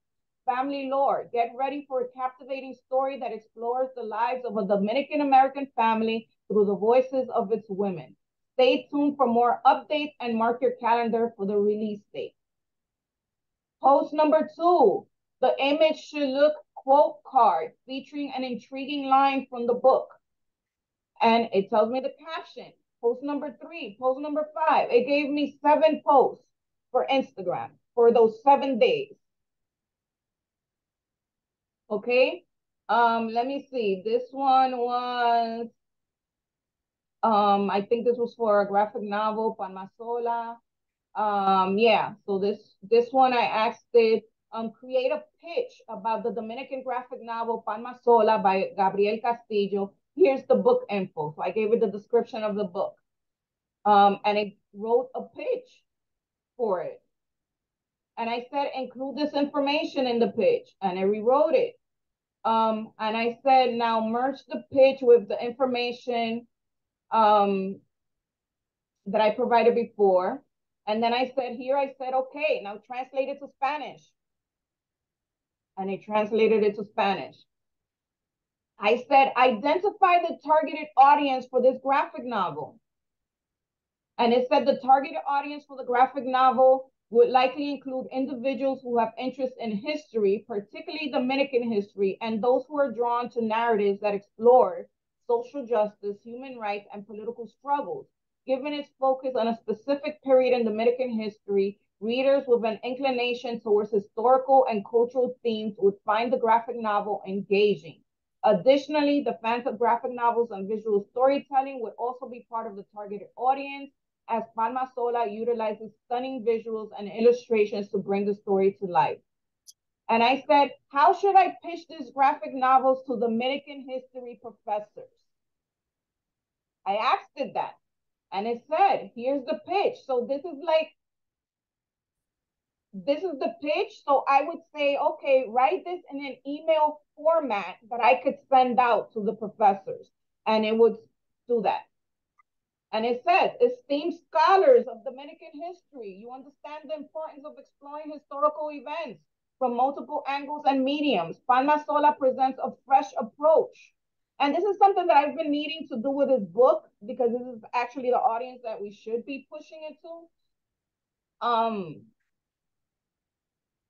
Family Lore. Get ready for a captivating story that explores the lives of a Dominican-American family through the voices of its women. Stay tuned for more updates and mark your calendar for the release date. Post number 2, the image should look quote card featuring an intriguing line from the book. And it tells me the caption. Post number 3, post number 5. It gave me 7 posts for Instagram for those 7 days. Okay. Let me see. This one was, I think this was for a graphic novel, Palma Sola. Yeah, so this one I asked it, create a pitch about the Dominican graphic novel Palma Sola by Gabriel Castillo. Here's the book info. So I gave it the description of the book. And it wrote a pitch for it. And I said, include this information in the pitch. And I rewrote it. And I said, now merge the pitch with the information that I provided before. And then I said, okay, now translate it to Spanish. And it translated it to Spanish. I said, identify the targeted audience for this graphic novel. And it said the targeted audience for the graphic novel would likely include individuals who have interest in history, particularly Dominican history, and those who are drawn to narratives that explore social justice, human rights, and political struggles. Given its focus on a specific period in Dominican history, readers with an inclination towards historical and cultural themes would find the graphic novel engaging. Additionally, the fans of graphic novels and visual storytelling would also be part of the targeted audience, as Palma Sola utilizes stunning visuals and illustrations to bring the story to life. And I said, how should I pitch these graphic novels to Dominican history professors? I asked it that. And it said, here's the pitch. So this is the pitch. So I would say, okay, write this in an email format that I could send out to the professors. And it would do that. And it says, esteemed scholars of Dominican history, you understand the importance of exploring historical events from multiple angles and mediums. Palma Sola presents a fresh approach. And this is something that I've been needing to do with this book, because this is actually the audience that we should be pushing it to.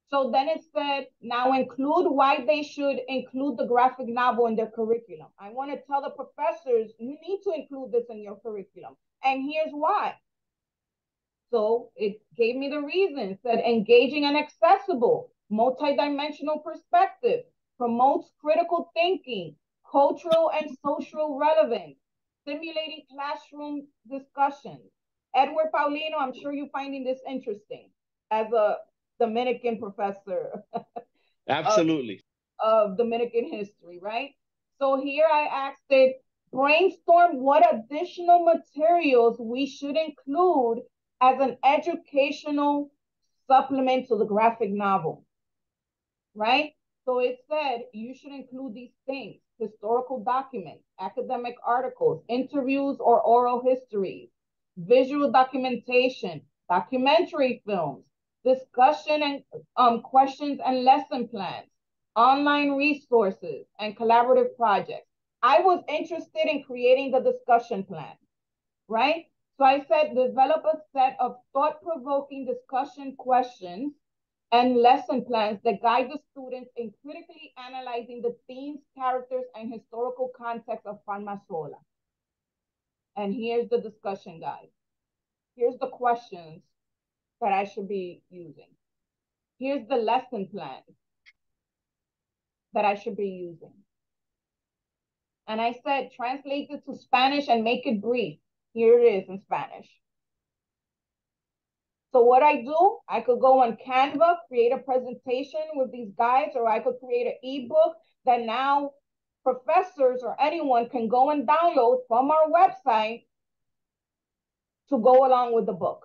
So then it said, now include why they should include the graphic novel in their curriculum. I want to tell the professors, you need to include this in your curriculum. And here's why. So it gave me the reason. Said engaging and accessible, multidimensional perspective, promotes critical thinking, cultural and social relevance, stimulating classroom discussions. Edward Paulino, I'm sure you're finding this interesting as a Dominican professor. Absolutely. Of Dominican history, right? So here I asked it, brainstorm what additional materials we should include as an educational supplement to the graphic novel, right? So it said you should include these things: historical documents, academic articles, interviews or oral histories, visual documentation, documentary films, discussion and questions and lesson plans, online resources, and collaborative projects. I was interested in creating the discussion plan, right? So I said, develop a set of thought-provoking discussion questions and lesson plans that guide the students in critically analyzing the themes, characters, and historical context of Palma Sola. And here's the discussion guide. Here's the questions that I should be using. here's the lesson plan that I should be using. And I said, translate it to Spanish and make it brief. Here it is in Spanish. So what I do, I could go on Canva, create a presentation with these guides, or I could create an ebook that now professors or anyone can go and download from our website to go along with the book.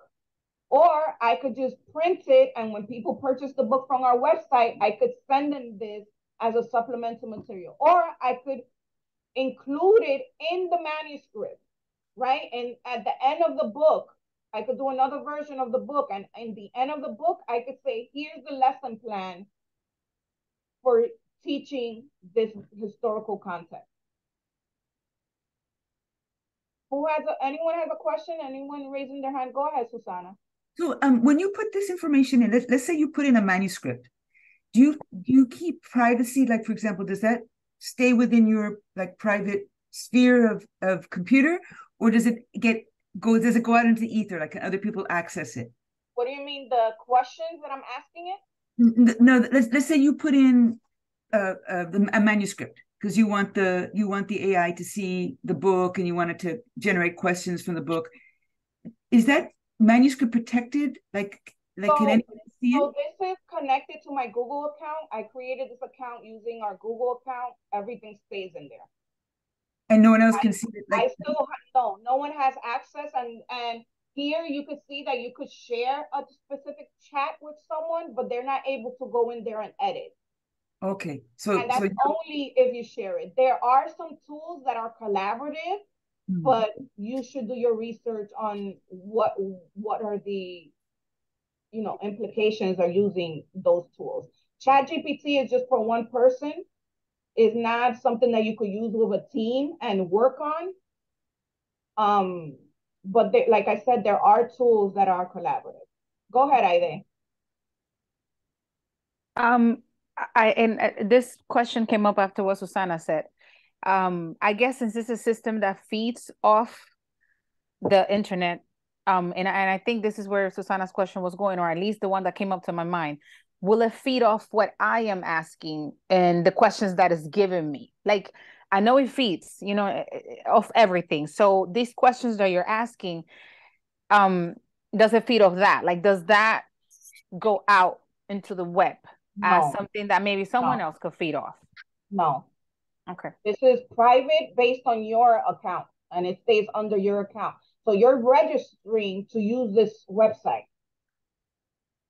Or I could just print it, and when people purchase the book from our website, I could send them this as a supplemental material. Or I could include it in the manuscript, right? And at the end of the book, I could do another version of the book. And in the end of the book, I could say, here's the lesson plan for teaching this historical context. Anyone has a question? Anyone raising their hand? Go ahead, Susana. So when you put this information in, let's say you put in a manuscript, do you keep privacy? Like, for example, does that stay within your like private sphere of computer, or does it go out into the ether? Like, can other people access it? What do you mean, the questions that I'm asking it? No, let's say you put in a manuscript because you want the AI to see the book and you want it to generate questions from the book. Is that manuscript protected? Like can anyone see it? So this is connected to my Google account. I created this account using our Google account. Everything stays in there. And no one else can see it? I still no one has access. And here you could see that you could share a specific chat with someone, but they're not able to go in there and edit. Okay. And that's only if you share it. There are some tools that are collaborative, but you should do your research on what are the implications of using those tools. ChatGPT is just for one person. It's not something that you could use with a team and work on. But like I said, there are tools that are collaborative. Go ahead, Aide. This question came up after what Susana said. I guess since this is a system that feeds off the internet, and I think this is where Susana's question was going, or at least the one that came up to my mind. Will it feed off what I am asking and the questions that is given me? Like, I know it feeds, off everything. So these questions that you're asking, does it feed off that? Like, does that go out into the web as something that maybe someone else could feed off? No. Okay. This is private based on your account, and it stays under your account. So you're registering to use this website.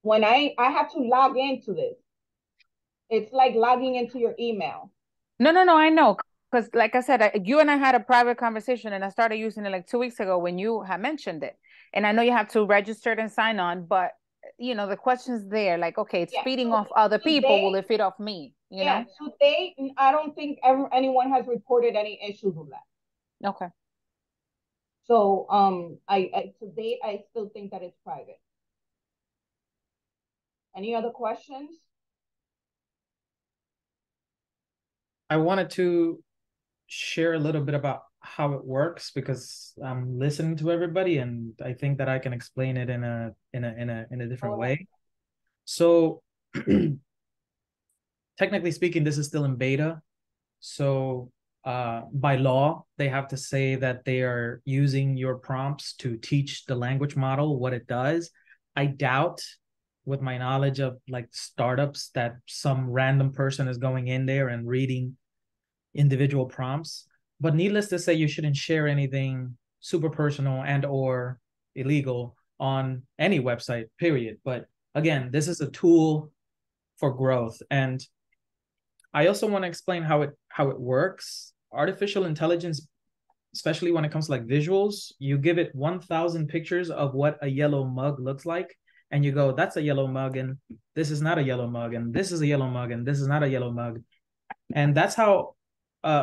When I have to log into this, it's like logging into your email. No, I know. Because like I said, you and I had a private conversation, and I started using it like 2 weeks ago when you had mentioned it. And I know you have to register and sign on, but the question's there, like, okay, it's feeding off other people. Will it feed off me? You know? Today, I don't think anyone has reported any issues with that. Okay. So to date, I still think that it's private. Any other questions? I wanted to share a little bit about how it works because I'm listening to everybody, and I think that I can explain it in a different way. So technically speaking, this is still in beta. So by law, they have to say that they are using your prompts to teach the language model what it does. I doubt, with my knowledge of like startups, that some random person is going in there and reading individual prompts. But needless to say, you shouldn't share anything super personal and or illegal on any website, period. But again, this is a tool for growth. And I also want to explain how it works. Artificial intelligence, especially when it comes to like visuals, you give it 1,000 pictures of what a yellow mug looks like, and you go, that's a yellow mug, and this is not a yellow mug, and this is a yellow mug, and this is not a yellow mug. And that's how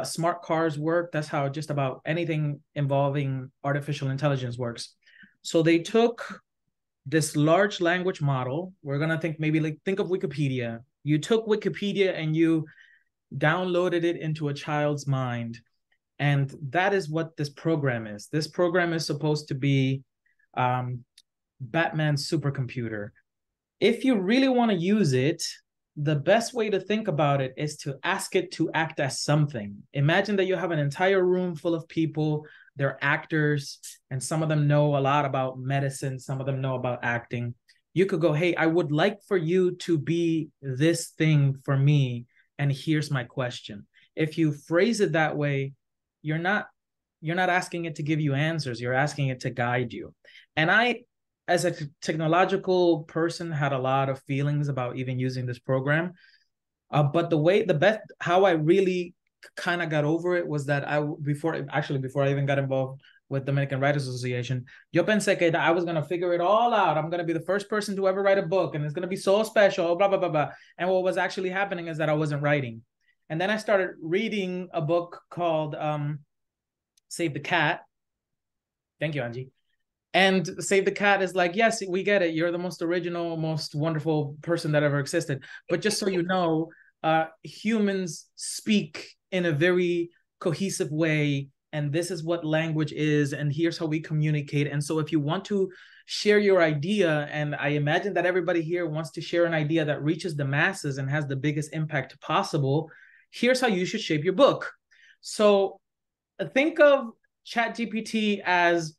smart cars work. That's how just about anything involving artificial intelligence works. So they took this large language model. We're going to think of Wikipedia. You took Wikipedia and you downloaded it into a child's mind. And that is what this program is. This program is supposed to be Batman's supercomputer. If you really want to use it, the best way to think about it is to ask it to act as something. Imagine that you have an entire room full of people, they're actors, and some of them know a lot about medicine, some of them know about acting. You could go, hey, I would like for you to be this thing for me, and here's my question. If you phrase it that way, you're not asking it to give you answers, you're asking it to guide you. And I, as a technological person, had a lot of feelings about even using this program. But how I really kind of got over it was that before I even got involved with Dominican Writers Association, yo pensé que I was going to figure it all out. I'm going to be the first person to ever write a book, and it's going to be so special, blah, blah, blah, blah. And what was actually happening is that I wasn't writing. And then I started reading a book called Save the Cat. Thank you, Angie. And Save the Cat is like, yes, we get it. You're the most original, most wonderful person that ever existed. But just so you know, humans speak in a very cohesive way. And this is what language is. And here's how we communicate. And so if you want to share your idea, and I imagine that everybody here wants to share an idea that reaches the masses and has the biggest impact possible, here's how you should shape your book. So think of ChatGPT as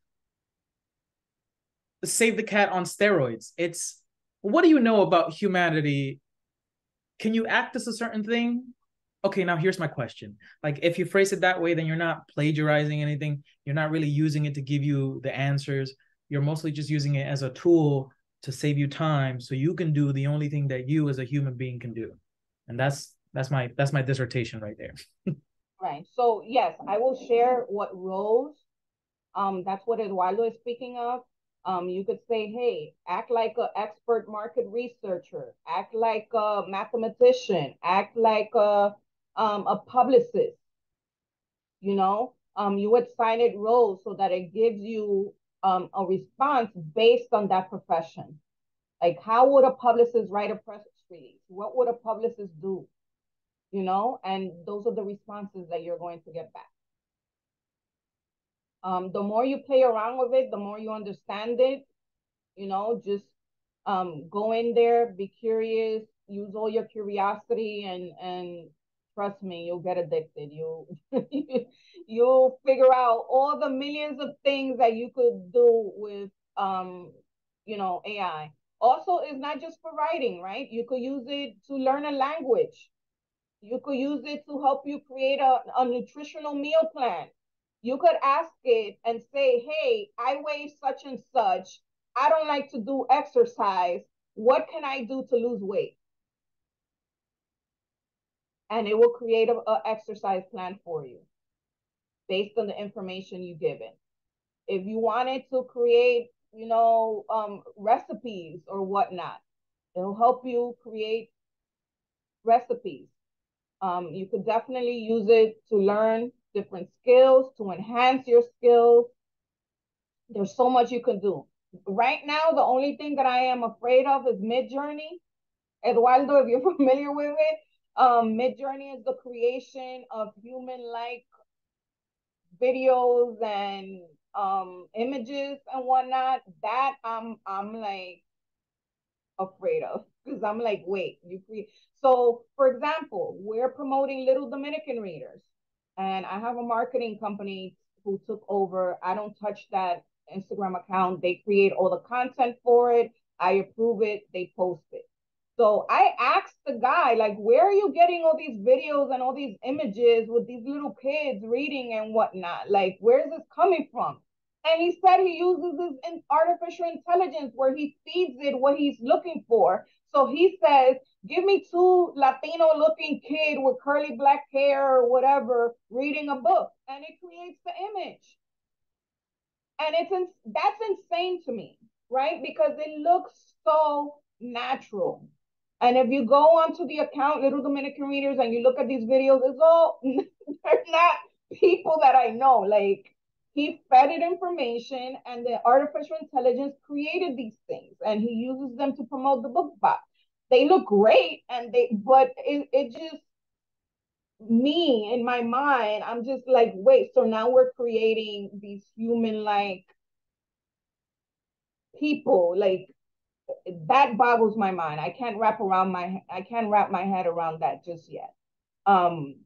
Save the Cat on steroids. It's, what do you know about humanity? Can you act as a certain thing? Okay, now here's my question. Like, if you phrase it that way, then you're not plagiarizing anything. You're not really using it to give you the answers. You're mostly just using it as a tool to save you time so you can do the only thing that you as a human being can do. And that's my dissertation right there. Right. So yes, I will share what roles. That's what Eduardo is speaking of. You could say, hey, act like an expert market researcher, act like a mathematician, act like a publicist. You know, you would assign it roles so that it gives you a response based on that profession. Like, how would a publicist write a press release? What would a publicist do? You know, and those are the responses that you're going to get back. The more you play around with it, the more you understand it. You know, just go in there, be curious, use all your curiosity, and trust me, you'll get addicted. You'll figure out all the millions of things that you could do with you know, AI. Also, it's not just for writing, right? You could use it to learn a language. You could use it to help you create a nutritional meal plan. You could ask it and say, hey, I weigh such and such. I don't like to do exercise. What can I do to lose weight? And it will create an exercise plan for you based on the information you give it. If you wanted to create, you know, recipes or whatnot, it'll help you create recipes. You could definitely use it to learn different skills, to enhance your skills. There's so much you can do. Right now, the only thing that I am afraid of is Midjourney. Eduardo, if you're familiar with it, Midjourney is the creation of human-like videos and images and whatnot. That I'm like afraid of, because I'm like, wait, you create. So, for example, we're promoting Little Dominican Readers, and I have a marketing company who took over. I don't touch that Instagram account. They create all the content for it. I approve it. They post it. So I asked the guy, like, where are you getting all these videos and all these images with these little kids reading and whatnot? Like, where is this coming from? And he said he uses this in artificial intelligence where he feeds it what he's looking for. So he says, give me two Latino looking kid with curly black hair or whatever reading a book. And it creates the image. And that's insane to me, right? Because it looks so natural. And if you go onto the account, Little Dominican Readers, and you look at these videos, it's all, they're not people that I know. Like, he fed it information, and the artificial intelligence created these things, and he uses them to promote the book box. They look great, but it just, me in my mind, I'm just like, wait, so now we're creating these human-like people, like that boggles my mind. I can't wrap my head around that just yet.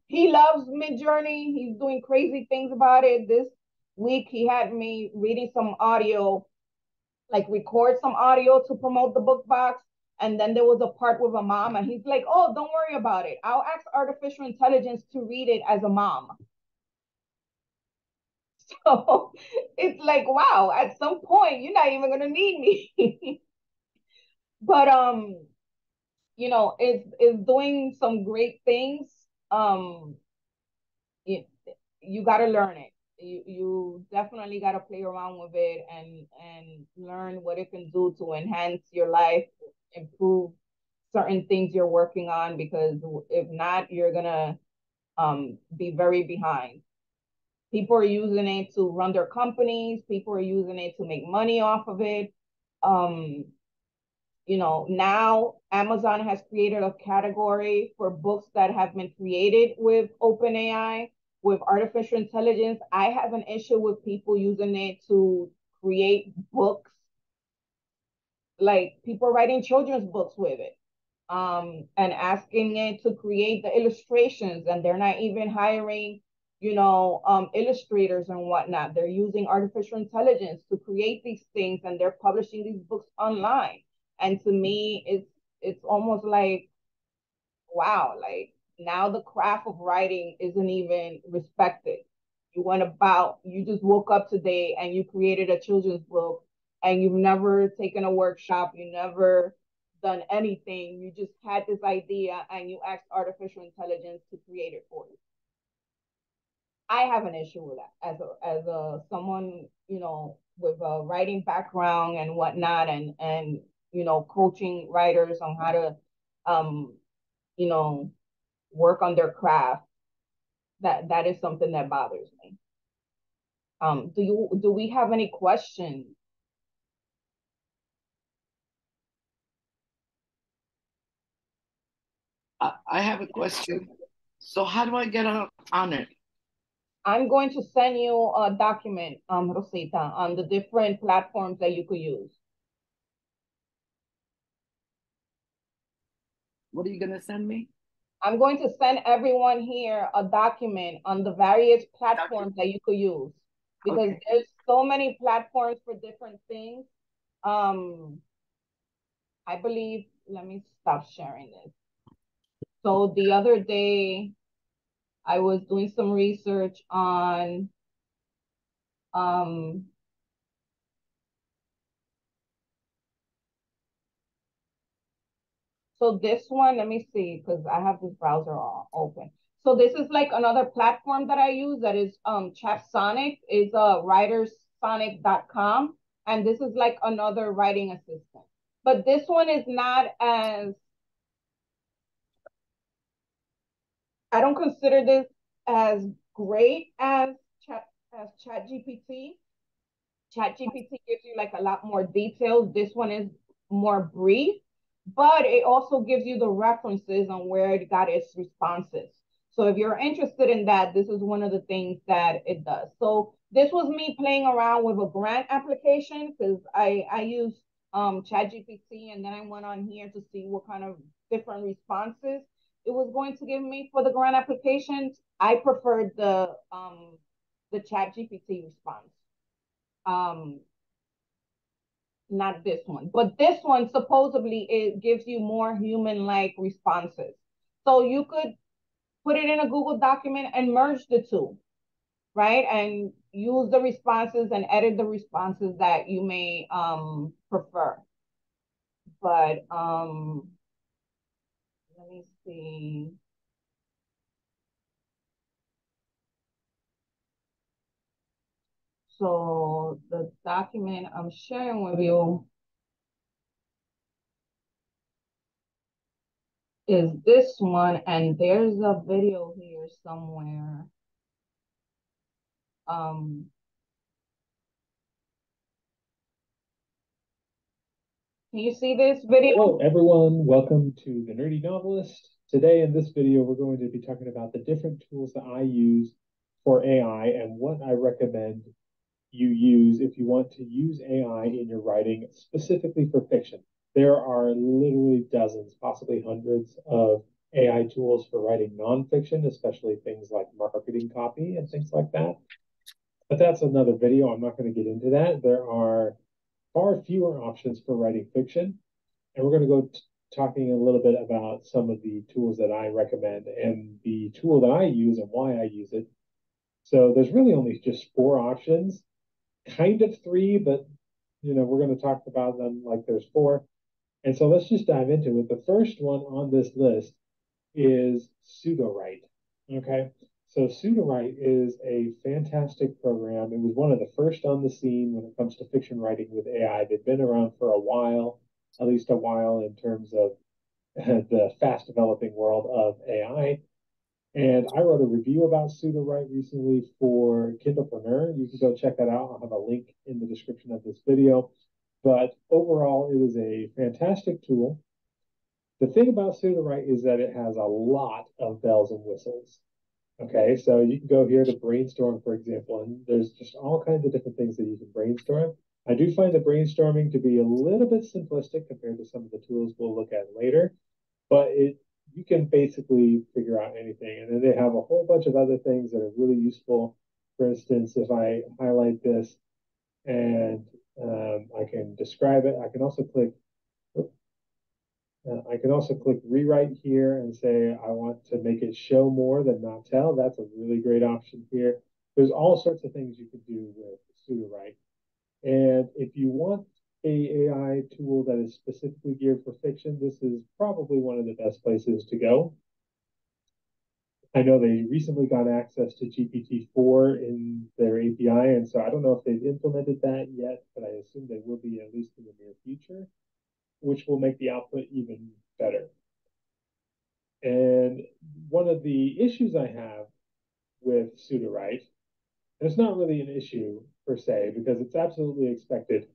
He loves Midjourney. He's doing crazy things about it. This week he had me reading some audio, like record some audio to promote the book box. And then there was a part with a mom, and he's like, "Oh, don't worry about it. I'll ask artificial intelligence to read it as a mom." So it's like, wow, at some point you're not even gonna need me. But you know, it's doing some great things. You, you got to learn it. You definitely got to play around with it and learn what it can do to enhance your life, improve certain things you're working on, because if not, you're gonna be very behind. People are using it to run their companies. People are using it to make money off of it. Um, you know, now Amazon has created a category for books that have been created with OpenAI, with artificial intelligence. I have an issue with people using it to create books, like people writing children's books with it, and asking it to create the illustrations, and they're not even hiring, you know, illustrators and whatnot. They're using artificial intelligence to create these things, and they're publishing these books online. And to me, it's almost like, wow, like now the craft of writing isn't even respected. You just woke up today and you created a children's book, and you've never taken a workshop, you never done anything. You just had this idea and you asked artificial intelligence to create it for you. I have an issue with that as a someone, you know, with a writing background and whatnot, and you know, coaching writers on how to you know, work on their craft. That is something that bothers me. Do we have any questions? I have a question. So how do I get on it? I'm going to send you a document, Rosita, on the different platforms that you could use. What are you gonna send me? I'm going to send everyone here a document on the various platforms that you could use, because Okay. there's so many platforms for different things. I believe, let me stop sharing this. So the other day, I was doing some research on so this one, let me see, because I have this browser all open. So this is like another platform that I use that is Chatsonic, is writersonic.com. And this is like another writing assistant. But this one is not as, I don't consider this as great as ChatGPT. ChatGPT gives you like a lot more details. This one is more brief, but it also gives you the references on where it got its responses. So if you're interested in that, this is one of the things that it does. So this was me playing around with a grant application, because I used ChatGPT, and then I went on here to see what kind of different responses it was going to give me for the grant applications. I preferred the ChatGPT response. Not this one, but this one supposedly it gives you more human-like responses. So you could put it in a Google document and merge the two, right? And use the responses and edit the responses that you may prefer. But let me see. So the document I'm sharing with you is this one, and there's a video here somewhere. Can you see this video? Hello, everyone. Welcome to The Nerdy Novelist. Today in this video, we're going to be talking about the different tools that I use for AI and what I recommend you use if you want to use AI in your writing, specifically for fiction. There are literally dozens, possibly hundreds of AI tools for writing nonfiction, especially things like marketing copy and things like that. But that's another video. I'm not going to get into that. There are far fewer options for writing fiction. And we're going to go talking a little bit about some of the tools that I recommend and the tool that I use and why I use it. So there's really only just 4 options, kind of 3, but we're going to talk about them like there's 4. And so let's just dive into it. The first one on this list is Sudowrite. Okay, so Sudowrite is a fantastic program. It was one of the first on the scene when it comes to fiction writing with AI. They've been around for a while, at least a while in terms of the fast developing world of AI. And I wrote a review about Sudowrite recently for Kindlepreneur. You can go check that out. I'll have a link in the description of this video. But overall, it is a fantastic tool. The thing about Sudowrite is that it has a lot of bells and whistles. Okay, so you can go here to brainstorm, for example, and there's just all kinds of different things that you can brainstorm. I do find the brainstorming to be a little bit simplistic compared to some of the tools we'll look at later, but you can basically figure out anything. And then they have a whole bunch of other things that are really useful. For instance, if I highlight this and I can describe it, I can also click rewrite here and say I want to make it show more than not tell. That's a really great option here. There's all sorts of things you can do with Sudowrite. And if you want a AI tool that is specifically geared for fiction, this is probably one of the best places to go. I know they recently got access to GPT-4 in their API, and so I don't know if they've implemented that yet, but I assume they will be at least in the near future, which will make the output even better. And one of the issues I have with Sudowrite, and it's not really an issue per se, because it's absolutely expected,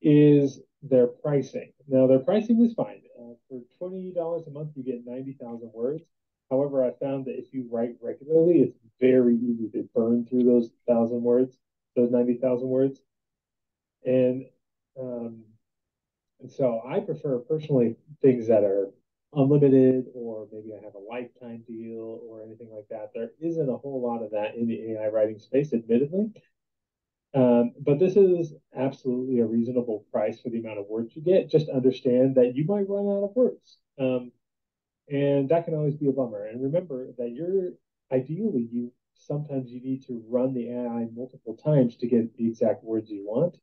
is their pricing. Now, their pricing is fine. For $20 a month, you get 90,000 words. However, I found that if you write regularly, it's very easy to burn through those 1,000 words, those 90,000 words. And so I prefer personally things that are unlimited, or maybe I have a lifetime deal or anything like that. There isn't a whole lot of that in the AI writing space, admittedly. But this is absolutely a reasonable price for the amount of words you get. Just understand that you might run out of words. And that can always be a bummer. And remember that sometimes you need to run the AI multiple times to get the exact words you want.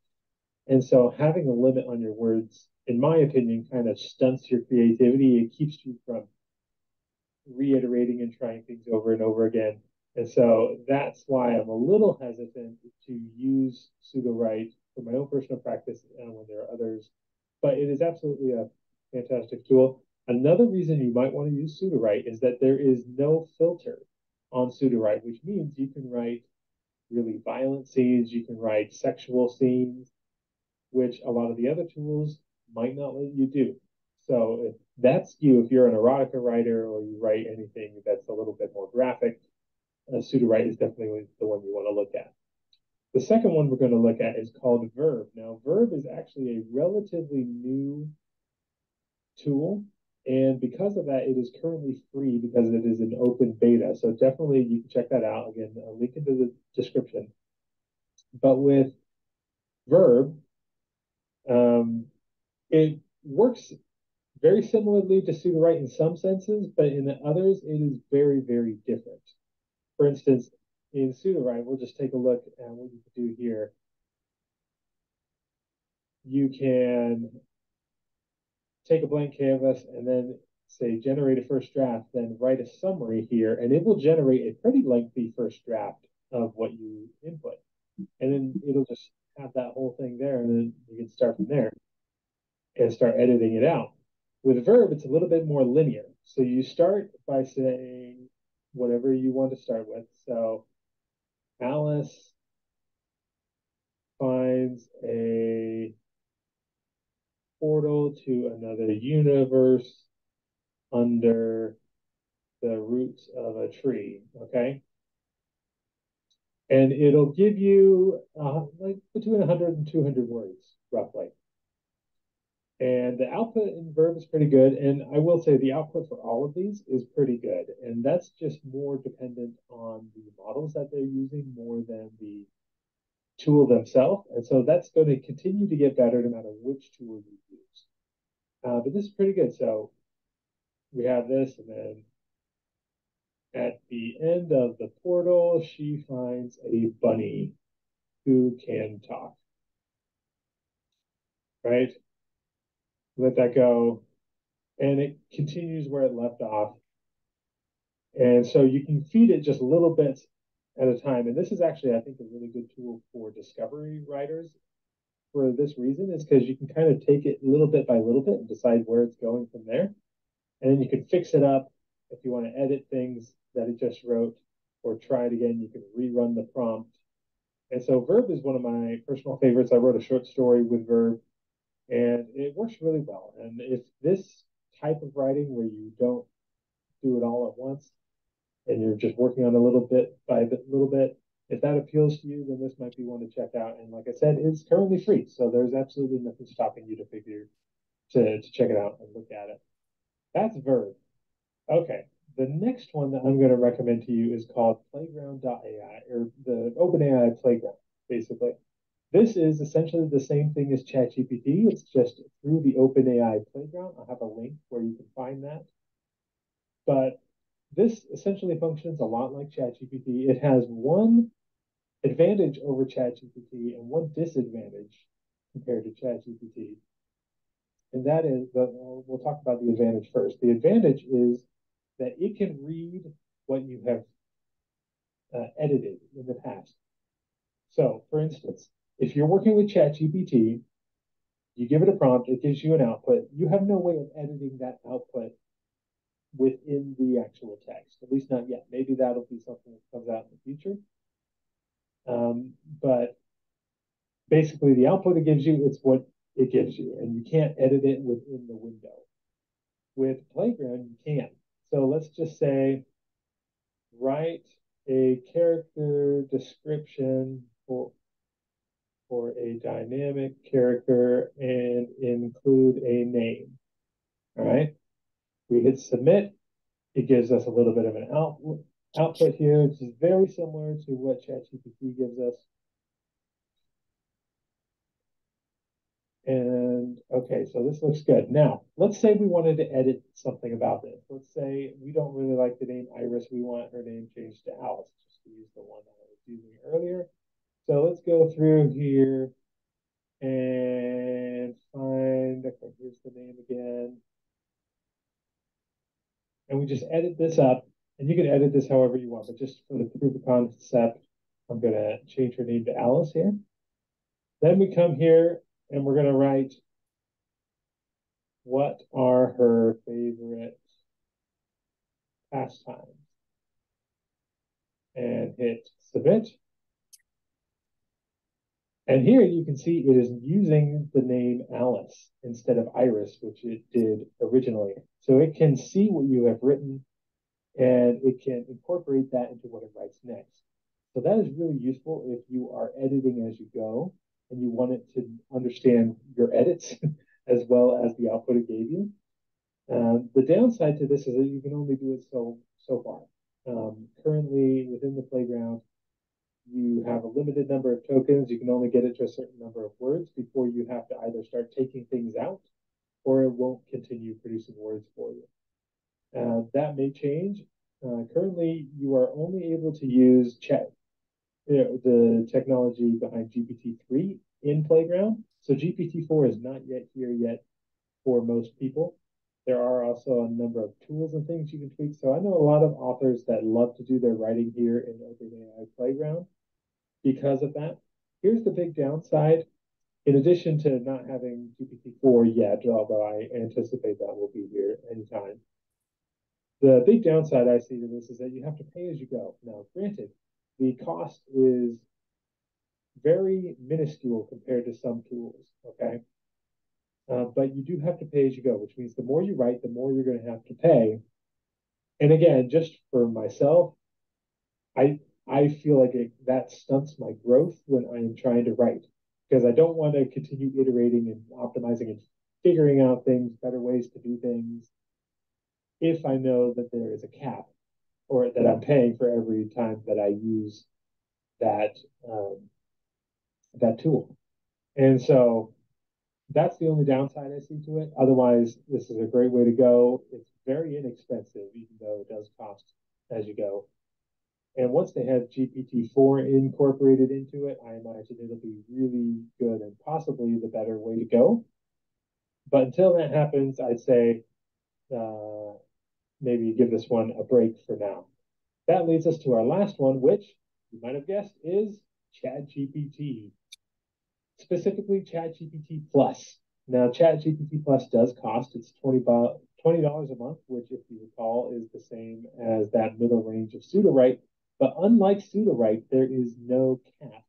And so having a limit on your words, in my opinion, kind of stunts your creativity. It keeps you from reiterating and trying things over and over again. And so that's why I'm a little hesitant to use Sudowrite for my own personal practice and when there are others. But it is absolutely a fantastic tool. Another reason you might want to use Sudowrite is that there is no filter on Sudowrite, which means you can write really violent scenes, you can write sexual scenes, which a lot of the other tools might not let you do. So if that's you, if you're an erotica writer or you write anything that's a little bit more graphic, Sudowrite is definitely the one you want to look at. The second one we're going to look at is called Verb. Now, Verb is actually a relatively new tool, and because of that, it is currently free because it is an open beta. So definitely you can check that out. Again, I'll link into the description. But with Verb, it works very similarly to Sudowrite in some senses, but in others, it is very, very different. For instance, in Sudowrite, we'll just take a look at what you can do here. You can take a blank canvas and then say generate a first draft, then write a summary here, and it will generate a pretty lengthy first draft of what you input. And then it'll just have that whole thing there, and then you can start from there and start editing it out. With Verb, it's a little bit more linear. So you start by saying whatever you want to start with. So Alice finds a portal to another universe under the roots of a tree, okay? And it'll give you like between 100 and 200 words, roughly. And the output in Verb is pretty good. And I will say the output for all of these is pretty good. And that's just more dependent on the models that they're using more than the tool themselves. And so that's going to continue to get better no matter which tool you use. But this is pretty good. So we have this, and then at the end of the portal, she finds a bunny who can talk. Right? Let that go. And it continues where it left off. And so you can feed it just little bits at a time. And this is actually, I think, a really good tool for discovery writers for this reason, is because you can kind of take it little bit by little bit and decide where it's going from there. And then you can fix it up if you want to edit things that it just wrote, or try it again. You can rerun the prompt. And so Verb is one of my personal favorites. I wrote a short story with Verb, and it works really well. And if this type of writing where you don't do it all at once and you're just working on a little bit by little bit, if that appeals to you, then this might be one to check out. And like I said, it's currently free, so there's absolutely nothing stopping you to check it out and look at it. That's Verb. Okay, the next one that I'm going to recommend to you is called Playground.ai, or the OpenAI Playground, basically. This is essentially the same thing as ChatGPT. It's just through the OpenAI Playground. I'll have a link where you can find that. But this essentially functions a lot like ChatGPT. It has one advantage over ChatGPT and one disadvantage compared to ChatGPT. And that is, we'll talk about the advantage first. The advantage is that it can read what you have edited in the past. So, for instance, if you're working with ChatGPT, you give it a prompt, it gives you an output. You have no way of editing that output within the actual text, at least not yet. Maybe that'll be something that comes out in the future. But basically, the output it gives you, it's what it gives you, and you can't edit it within the window. With Playground, you can. So let's just say, write a character description for a dynamic character and include a name. All right. We hit submit. It gives us a little bit of an output here. This is very similar to what ChatGPT gives us. And okay, so this looks good. Now, let's say we wanted to edit something about this. Let's say we don't really like the name Iris. We want her name changed to Alice, just to use the one that I was using earlier. So let's go through here and find, okay, here's the name again. And we just edit this up. And you can edit this however you want, but just for the proof of concept, I'm going to change her name to Alice here. Then we come here and we're going to write, what are her favorite pastimes? And hit submit. And here you can see it is using the name Alice instead of Iris, which it did originally. So it can see what you have written and it can incorporate that into what it writes next. So that is really useful if you are editing as you go and you want it to understand your edits as well as the output it gave you. The downside to this is that you can only do it so far. Currently, within the Playground, you have a limited number of tokens. You can only get it to a certain number of words before you have to either start taking things out or it won't continue producing words for you. That may change. Currently, you are only able to use chat, the technology behind GPT-3 in Playground. So GPT-4 is not yet here yet for most people. There are also a number of tools and things you can tweak. So I know a lot of authors that love to do their writing here in OpenAI Playground because of that. Here's the big downside. In addition to not having GPT-4 yet, although I anticipate that will be here anytime, the big downside I see to this is that you have to pay as you go. Now, granted, the cost is very minuscule compared to some tools, okay? But you do have to pay as you go, which means the more you write, the more you're going to have to pay. And again, just for myself, I feel like that stunts my growth when I am trying to write because I don't want to continue iterating and optimizing and figuring out things, better ways to do things, if I know that there is a cap or that I'm paying for every time that I use that that tool. And so that's the only downside I see to it. Otherwise, this is a great way to go. It's very inexpensive, even though it does cost as you go. And once they have GPT-4 incorporated into it, I imagine it'll be really good and possibly the better way to go. But until that happens, I'd say maybe give this one a break for now. That leads us to our last one, which you might have guessed is ChatGPT, specifically ChatGPT Plus. Now, ChatGPT Plus does cost. It's $20 a month, which, if you recall, is the same as that middle range of Sudowrite. But unlike Sudowrite, there is no cap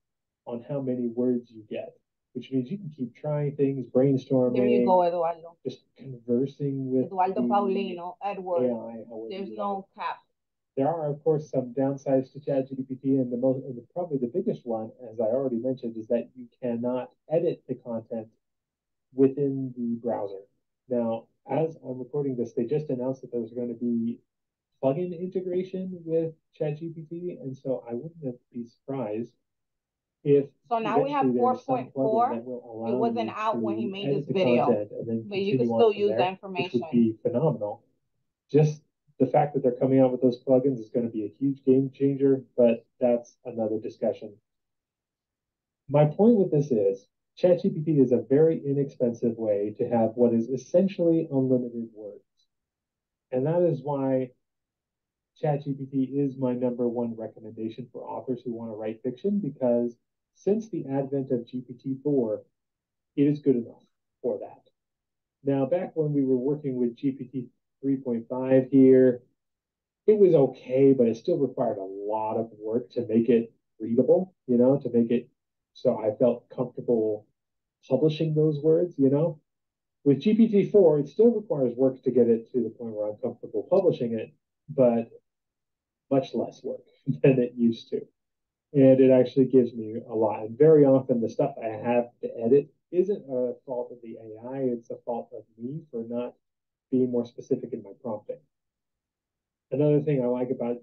on how many words you get, which means you can keep trying things, brainstorming. There you go, Eduardo. Just conversing with Eduardo Paulino, Edward. AI. There's no cap. There are, of course, some downsides to ChatGPT, and probably the biggest one, as I already mentioned, is that you cannot edit the content within the browser. Now, as I'm recording this, they just announced that there's going to be plugin integration with ChatGPT, and so I wouldn't be surprised if. So now we have 4.4. It wasn't out when he made this video, but you can still use that information. Which would be phenomenal. Just the fact that they're coming out with those plugins is going to be a huge game changer, but that's another discussion. My point with this is ChatGPT is a very inexpensive way to have what is essentially unlimited words. And that is why ChatGPT is my #1 recommendation for authors who want to write fiction, because since the advent of GPT-4, it is good enough for that. Now, back when we were working with GPT 3.5 here, it was okay, but it still required a lot of work to make it readable, to make it so I felt comfortable publishing those words, With GPT-4, it still requires work to get it to the point where I'm comfortable publishing it, but much less work than it used to. And it actually gives me a lot. And very often the stuff I have to edit isn't a fault of the AI, it's a fault of me for not being more specific in my prompting. Another thing I like about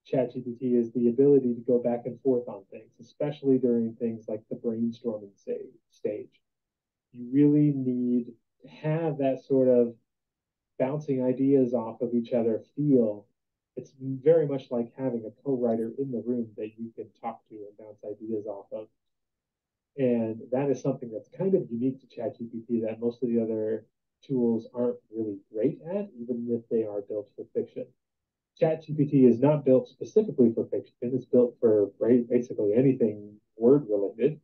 ChatGPT is the ability to go back and forth on things, especially during things like the brainstorming stage. You really need to have that sort of bouncing ideas off of each other feel. It's very much like having a co-writer in the room that you can talk to and bounce ideas off of. And that is something that's kind of unique to ChatGPT that most of the other tools aren't really great at, even if they are built for fiction. ChatGPT is not built specifically for fiction. It's built for basically anything word related,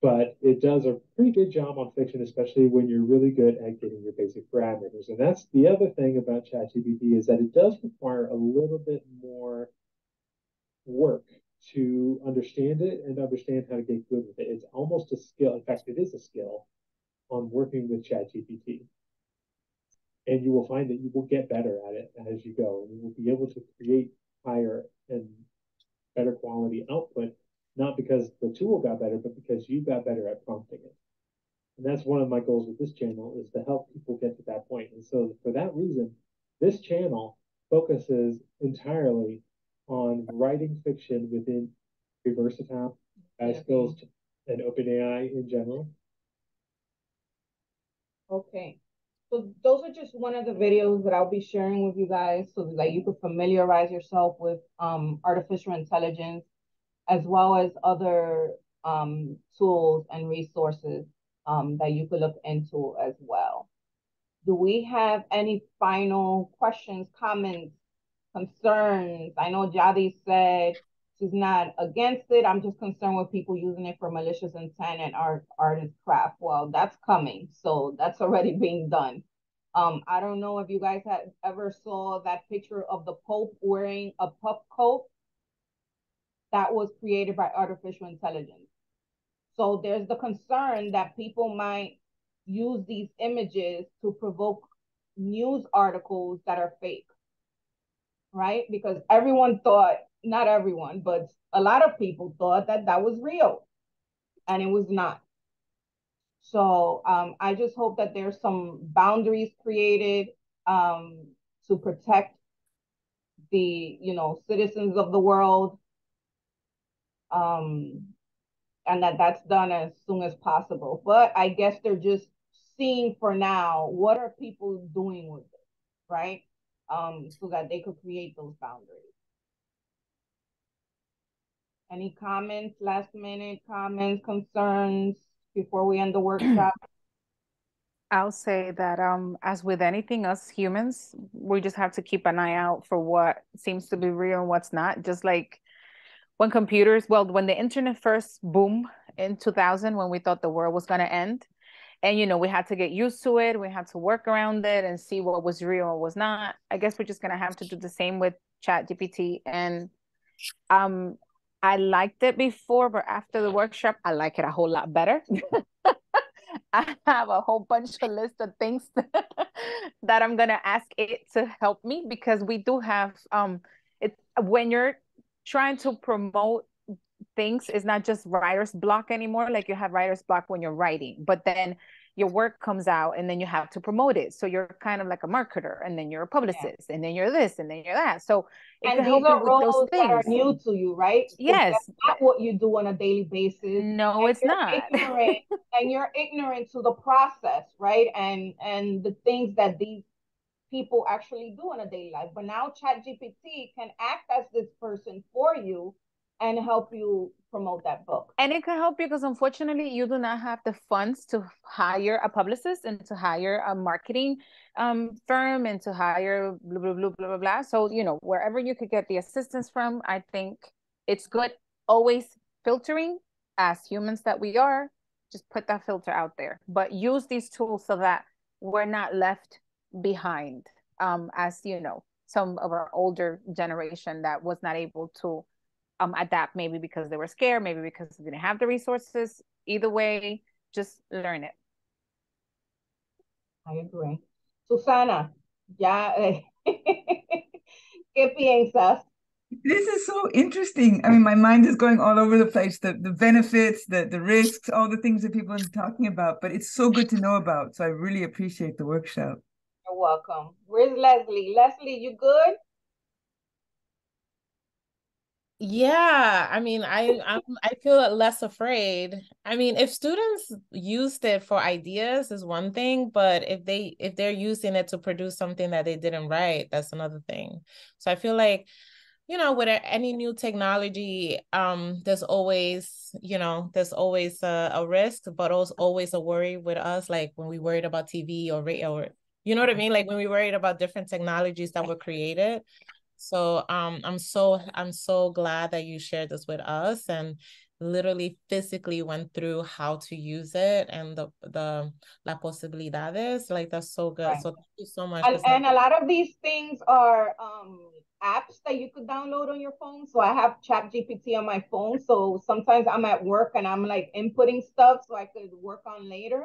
but it does a pretty good job on fiction, especially when you're really good at getting your basic parameters. And that's the other thing about ChatGPT, is that it does require a little bit more work to understand it and understand how to get good with it. It's almost a skill. In fact, it is a skill on working with ChatGPT. And you will find that you will get better at it as you go. And you will be able to create higher and better quality output, not because the tool got better, but because you got better at prompting it. And that's one of my goals with this channel, is to help people get to that point. And so for that reason, this channel focuses entirely on writing fiction within Versatile, skills, and OpenAI in general. Okay. So those are just one of the videos that I'll be sharing with you guys so that you can familiarize yourself with artificial intelligence, as well as other tools and resources that you could look into as well. Do we have any final questions, comments, concerns? I know Jadi said she's not against it. I'm just concerned with people using it for malicious intent and artist craft. Well, that's coming. So that's already being done. I don't know if you guys had ever saw that picture of the Pope wearing a puff coat. That was created by artificial intelligence. So there's the concern that people might use these images to provoke news articles that are fake, right? Because everyone thought, not everyone, but a lot of people thought that that was real, and it was not. So I just hope that there's some boundaries created to protect the, citizens of the world, and that's done as soon as possible. But I guess they're just seeing for now, what are people doing with it, right? So that they could create those boundaries. Any comments, last minute comments, concerns before we end the workshop? I'll say that as with anything, us humans, we just have to keep an eye out for what seems to be real and what's not. Just like when when the internet first boomed in 2000, when we thought the world was going to end, and we had to get used to it, we had to work around it and see what was real and was not. I guess we're just going to have to do the same with ChatGPT. And I liked it before, but after the workshop, I like it a whole lot better. I have a whole bunch of list of things that I'm gonna ask it to help me, because we do have it when you're trying to promote things, it's not just writer's block anymore. Like, you have writer's block when you're writing, but then your work comes out and then you have to promote it. So you're kind of like a marketer, and then you're a publicist, and then you're this, and then you're that. So it And can these help you are with those roles that are things. new to you, right? Yes. That's not what you do on a daily basis. No, And it's not. ignorant, and you're ignorant to the process, right? And the things that these people actually do in a daily life. But now ChatGPT can act as this person for you and help you promote that book. And it can help you because, unfortunately, you do not have the funds to hire a publicist and to hire a marketing firm and to hire blah, blah, blah, blah, blah, blah. So, wherever you could get the assistance from, I think it's good. Always filtering, as humans that we are, just put that filter out there. But use these tools so that we're not left behind, as, some of our older generation that was not able to adapt, maybe because they were scared, maybe because they didn't have the resources. Either way, just learn it. I agree. Susana, ya, ¿qué piensas? This is so interesting. I mean, my mind is going all over the place. The benefits, the risks, all the things that people are talking about, but it's so good to know about. So I really appreciate the workshop. You're welcome. Where's Leslie? Leslie, you good? Yeah, I mean, I feel less afraid. I mean, if students used it for ideas is one thing, but if they're using it to produce something that they didn't write, that's another thing. So I feel like, with any new technology, there's always a risk, but also always a worry with us, like when we worried about TV or radio, or you know what I mean? Like when we worried about different technologies that were created. So I'm so glad that you shared this with us and literally physically went through how to use it and the la posibilidades. Like, that's so good. Right. So thank you so much. And a lot of these things are apps that you could download on your phone. So I have ChatGPT on my phone. So sometimes I'm at work and I'm like inputting stuff so I could work on later.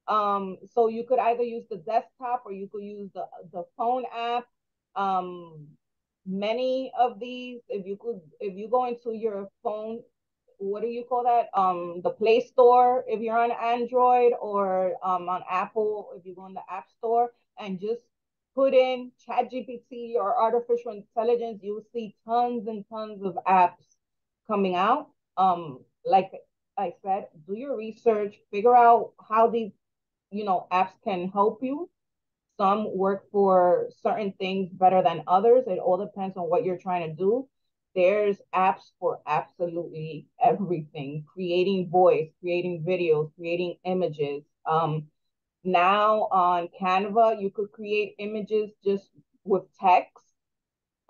So you could either use the desktop or you could use the phone app. Many of these, if you go into your phone, what do you call that? The Play Store if you're on Android, or on Apple if you go in the App Store and just put in ChatGPT or artificial intelligence, you'll see tons and tons of apps coming out. Like I said, do your research, figure out how these apps can help you. Some work for certain things better than others. It all depends on what you're trying to do. There's apps for absolutely everything: creating voice, creating videos, creating images. Now on Canva, you could create images just with text.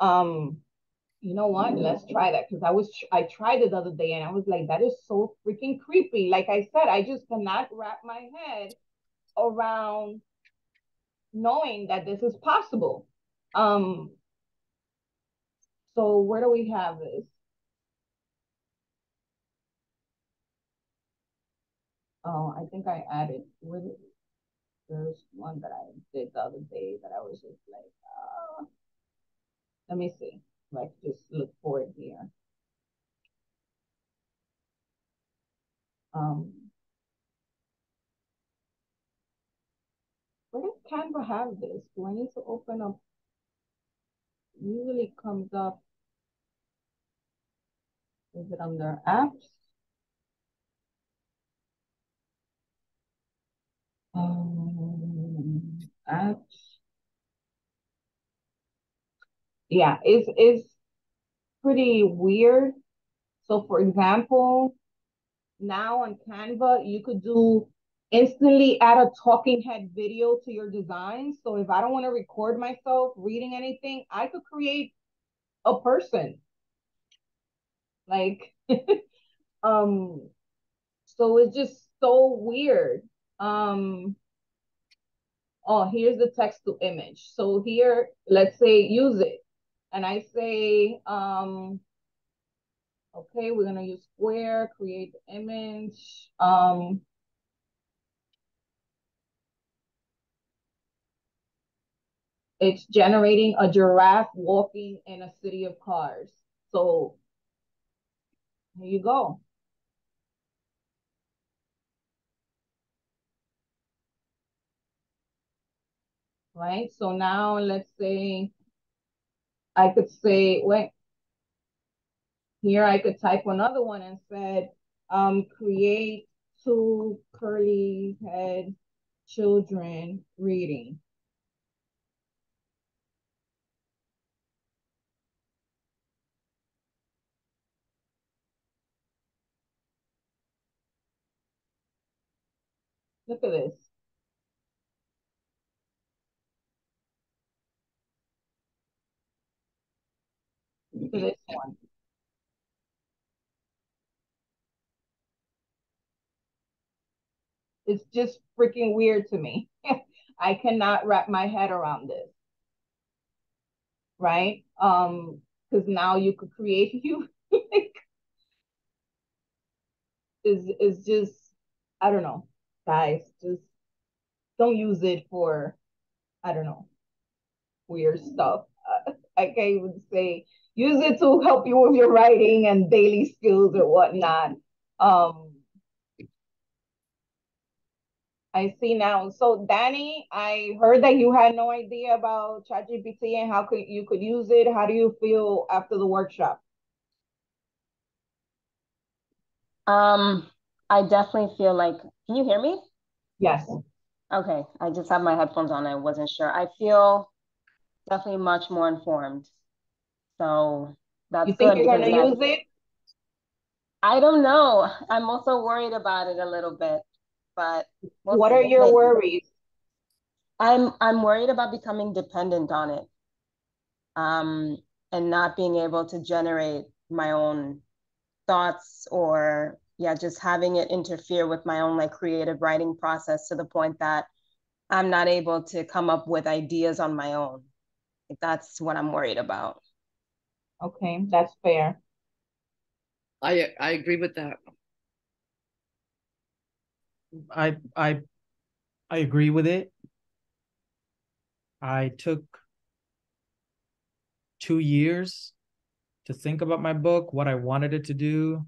You know what? Let's try that, because I tried it the other day and I was like, that is so freaking creepy. Like I said, I just cannot wrap my head around knowing that this is possible. So where do we have this? Oh, I think I added with it. There's one that I did the other day that I was just like, let me see. Like, just look for it here. Um, Canva have this? Do I need to open up? Usually comes up. Is it under apps? Apps. Yeah, it's pretty weird. So for example, now on Canva, you could do instantly add a talking head video to your design. So if I don't want to record myself reading anything, I could create a person. Like, so it's just so weird. Oh, here's the text to image. So here, let's say use it. And I say, okay, we're gonna use Square, create the image. It's generating a giraffe walking in a city of cars. So here you go. Right? So now let's say I could say, wait, here I could type another one and said, create 2 curly head children reading. Look at this. Look at this one. It's just freaking weird to me. I cannot wrap my head around this. Right? Because now you could create you. is just, I don't know, guys, just don't use it for, I don't know, weird stuff. I can't even say use it to help you with your writing and daily skills or whatnot. I see now. So Danny, I heard that you had no idea about ChatGPT and how you could use it. How do you feel after the workshop? I definitely feel like, can you hear me? Yes. Okay, I just have my headphones on. I wasn't sure. I feel definitely much more informed. So that's You think good you're going to because use it? I don't know. I'm also worried about it a little bit, but we'll What see. are your worries? I'm worried about becoming dependent on it, and not being able to generate my own thoughts, or yeah, just having it interfere with my own like creative writing process to the point that I'm not able to come up with ideas on my own. That's what I'm worried about. Okay, that's fair. I agree with that. I agree with it. I took 2 years to think about my book, what I wanted it to do,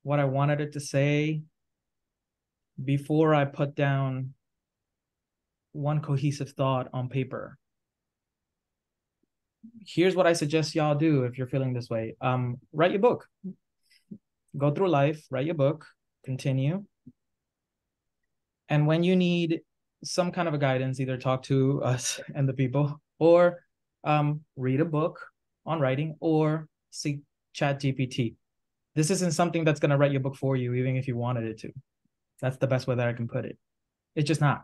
what I wanted it to say, before I put down one cohesive thought on paper. Here's what I suggest y'all do if you're feeling this way. Write your book. Go through life, write your book, continue. And when you need some kind of a guidance, either talk to us and the people, or read a book on writing, or seek ChatGPT. This isn't something that's going to write your book for you, even if you wanted it to. That's the best way that I can put it. It's just not.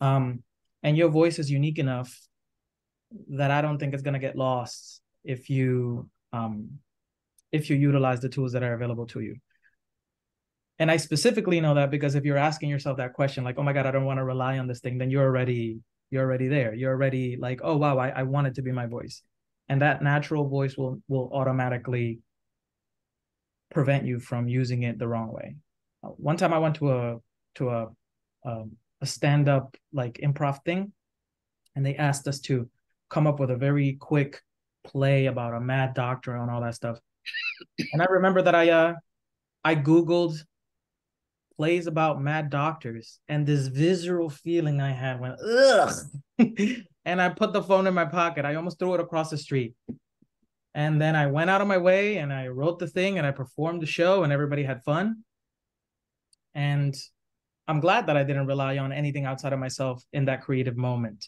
And your voice is unique enough that I don't think it's going to get lost if you utilize the tools that are available to you. And I specifically know that because if you're asking yourself that question, like, oh my God, I don't want to rely on this thing, then you're already there. You're already like, oh wow, I want it to be my voice. And that natural voice will automatically prevent you from using it the wrong way. One time I went to a stand-up like improv thing, and they asked us to come up with a very quick play about a mad doctor and all that stuff. And I remember that I Googled plays about mad doctors, and this visceral feeling I had went, ugh. And I put the phone in my pocket. I almost threw it across the street. And then I went out of my way and I wrote the thing and I performed the show and everybody had fun. And I'm glad that I didn't rely on anything outside of myself in that creative moment.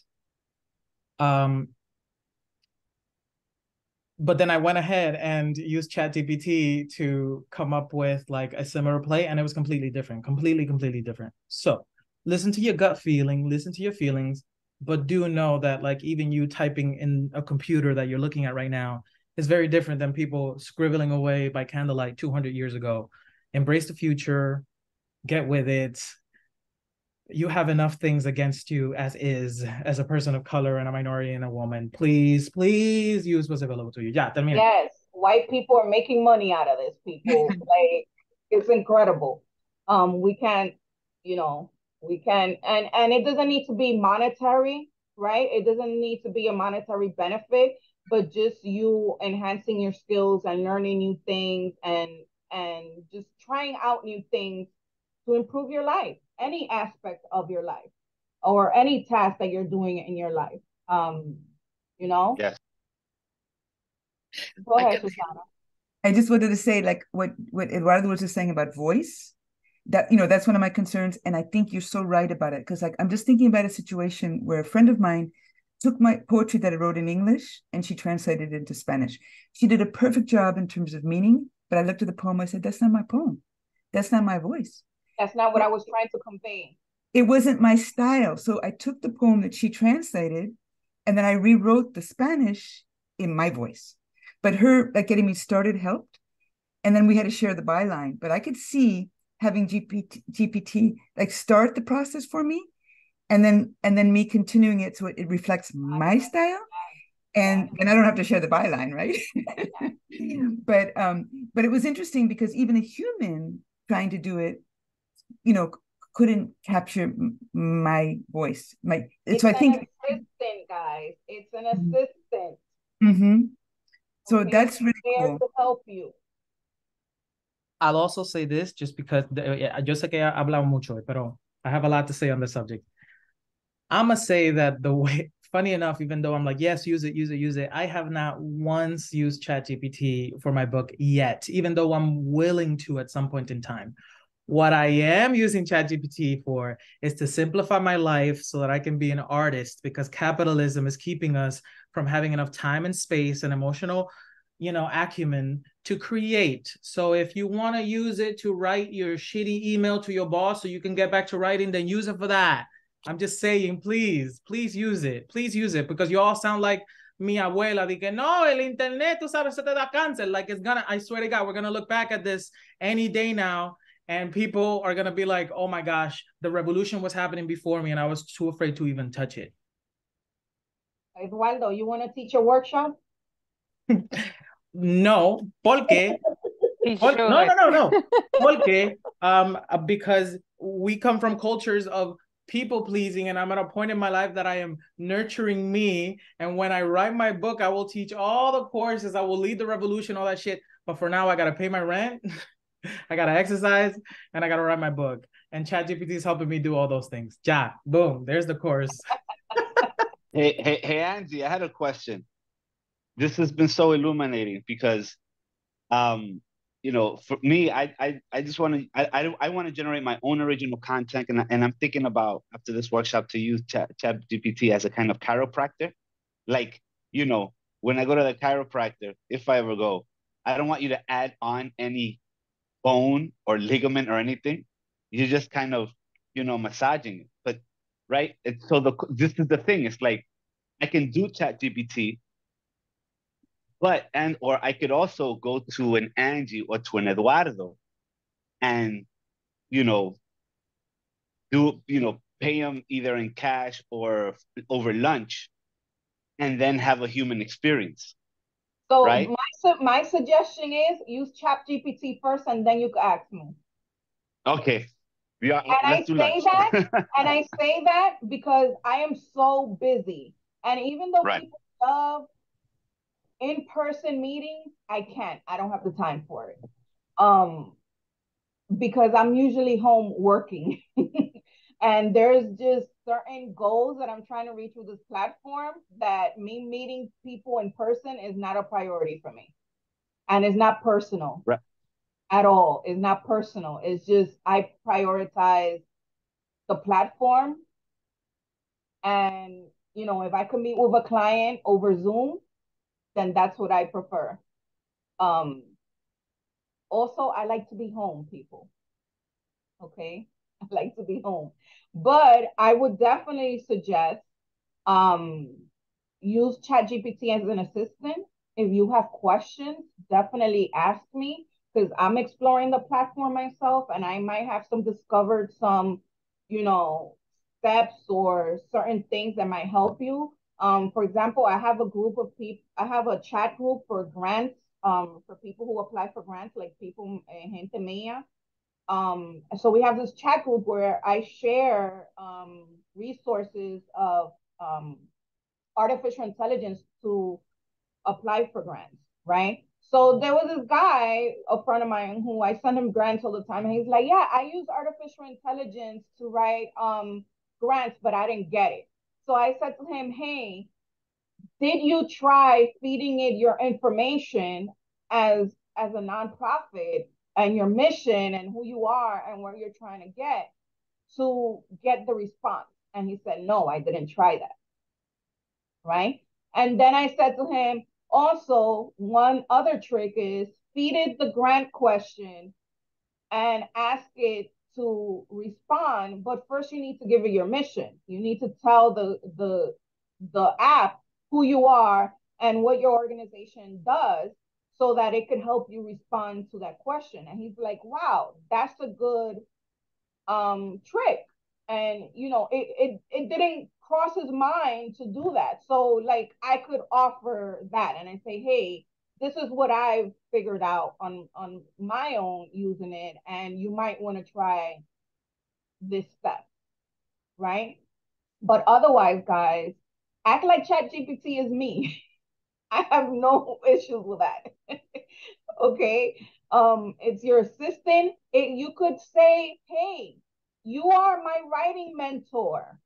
But then I went ahead and used ChatGPT to come up with like a similar play, and it was completely different, completely different. So listen to your gut feeling, listen to your feelings, but do know that like even you typing in a computer that you're looking at right now is very different than people scribbling away by candlelight 200 years ago. Embrace the future, get with it. You have enough things against you as is, as a person of color and a minority and a woman. Please use what's available to you. Yeah, termina. Yes, white people are making money out of this, people. Like, it's incredible. We can't, we can, and it doesn't need to be monetary, right? It doesn't need to be a monetary benefit, but just you enhancing your skills and learning new things and just trying out new things to improve your life, any aspect of your life, or any task that you're doing in your life. Yes. Go ahead, Susana. I just wanted to say, like what Eduardo was just saying about voice, that that's one of my concerns, and I think you're so right about it, because like I'm just thinking about a situation where a friend of mine took my poetry that I wrote in English and she translated it into Spanish. She did a perfect job in terms of meaning, but I looked at the poem, I said, that's not my poem. That's not my voice. That's not what I was trying to convey. It wasn't my style. So I took the poem that she translated and then I rewrote the Spanish in my voice. But her like getting me started helped. And then we had to share the byline. But I could see having GPT like start the process for me, and then me continuing it so it reflects my style. And I don't have to share the byline, right? But it was interesting because even a human trying to do it, couldn't capture my voice. So I think assistant, guys. It's an assistant. Mm-hmm. So okay, that's really cool. To help you. I'll also say this just because yo sé que he hablado mucho, pero I have a lot to say on the subject. I'm gonna say that the way, funny enough, even though I'm like, yes, use it, I have not once used ChatGPT for my book yet, even though I'm willing to at some point in time. What I am using ChatGPT for is to simplify my life so that I can be an artist, because capitalism is keeping us from having enough time and space and emotional, acumen to create. So if you want to use it to write your shitty email to your boss so you can get back to writing, then use it for that. I'm just saying, please use it. Please use it, because you all sound like mi abuela, de que no, el internet, tú sabes, se te da cáncer. Like I swear to God, we're going to look back at this any day now, and people are going to be like, oh my gosh, the revolution was happening before me and I was too afraid to even touch it. Eduardo, you want to teach a workshop? No, porque no. Porque because we come from cultures of people pleasing, and I'm at a point in my life that I am nurturing me. And when I write my book, I will teach all the courses, I will lead the revolution, all that shit. But for now, I gotta pay my rent, I gotta exercise, and I gotta write my book. And ChatGPT is helping me do all those things. Ja, boom, there's the course. Hey, Angie, I had a question. This has been so illuminating because, for me, I just want to, I want to generate my own original content, and I'm thinking about after this workshop to use ChatGPT as a kind of chiropractor. Like, when I go to the chiropractor, if I ever go, I don't want you to add on any bone or ligament or anything. You're just kind of, massaging it. But right, this is the thing. It's like I can do ChatGPT. Or I could also go to an Angie or to an Eduardo and, pay them either in cash or over lunch and then have a human experience. So right? my suggestion is use ChatGPT first and then you can ask me. Okay. Yeah, and I say that because I am so busy. And even though people love in-person meetings, I don't have the time for it. because I'm usually home working. And there's just certain goals that I'm trying to reach with this platform that me meeting people in person is not a priority for me. And it's not personal. Right. At all. It's not personal. It's just I prioritize the platform. And, you know, if I could meet with a client over Zoom, then that's what I prefer. Also, I like to be home, people. Okay? I like to be home. But I would definitely suggest use ChatGPT as an assistant. If you have questions, definitely ask me, because I'm exploring the platform myself and I might have discovered some, you know, steps or certain things that might help you. For example, I have a group of people, I have a chat group for grants, for people who apply for grants, like people Gente Mía. So we have this chat group where I share resources of artificial intelligence to apply for grants, right? So there was this guy, a friend of mine, who I send him grants all the time, and he's like, yeah, I use artificial intelligence to write grants, but I didn't get it. So I said to him, hey, did you try feeding it your information as a nonprofit and your mission and who you are and where you're trying to get the response? And he said, no, I didn't try that. Right? And then I said to him, also, one other trick is feed it the grant question and ask it to respond. But first you need to give it your mission. You need to tell the app who you are and what your organization does so that it can help you respond to that question. And he's like, wow, that's a good trick. And you know, it didn't cross his mind to do that. So like I could offer that and I say, hey, this is what I've figured out on my own using it, and you might want to try this step, right? But otherwise, guys, act like ChatGPT is me. I have no issues with that. Okay. It's your assistant. You could say, hey, you are my writing mentor.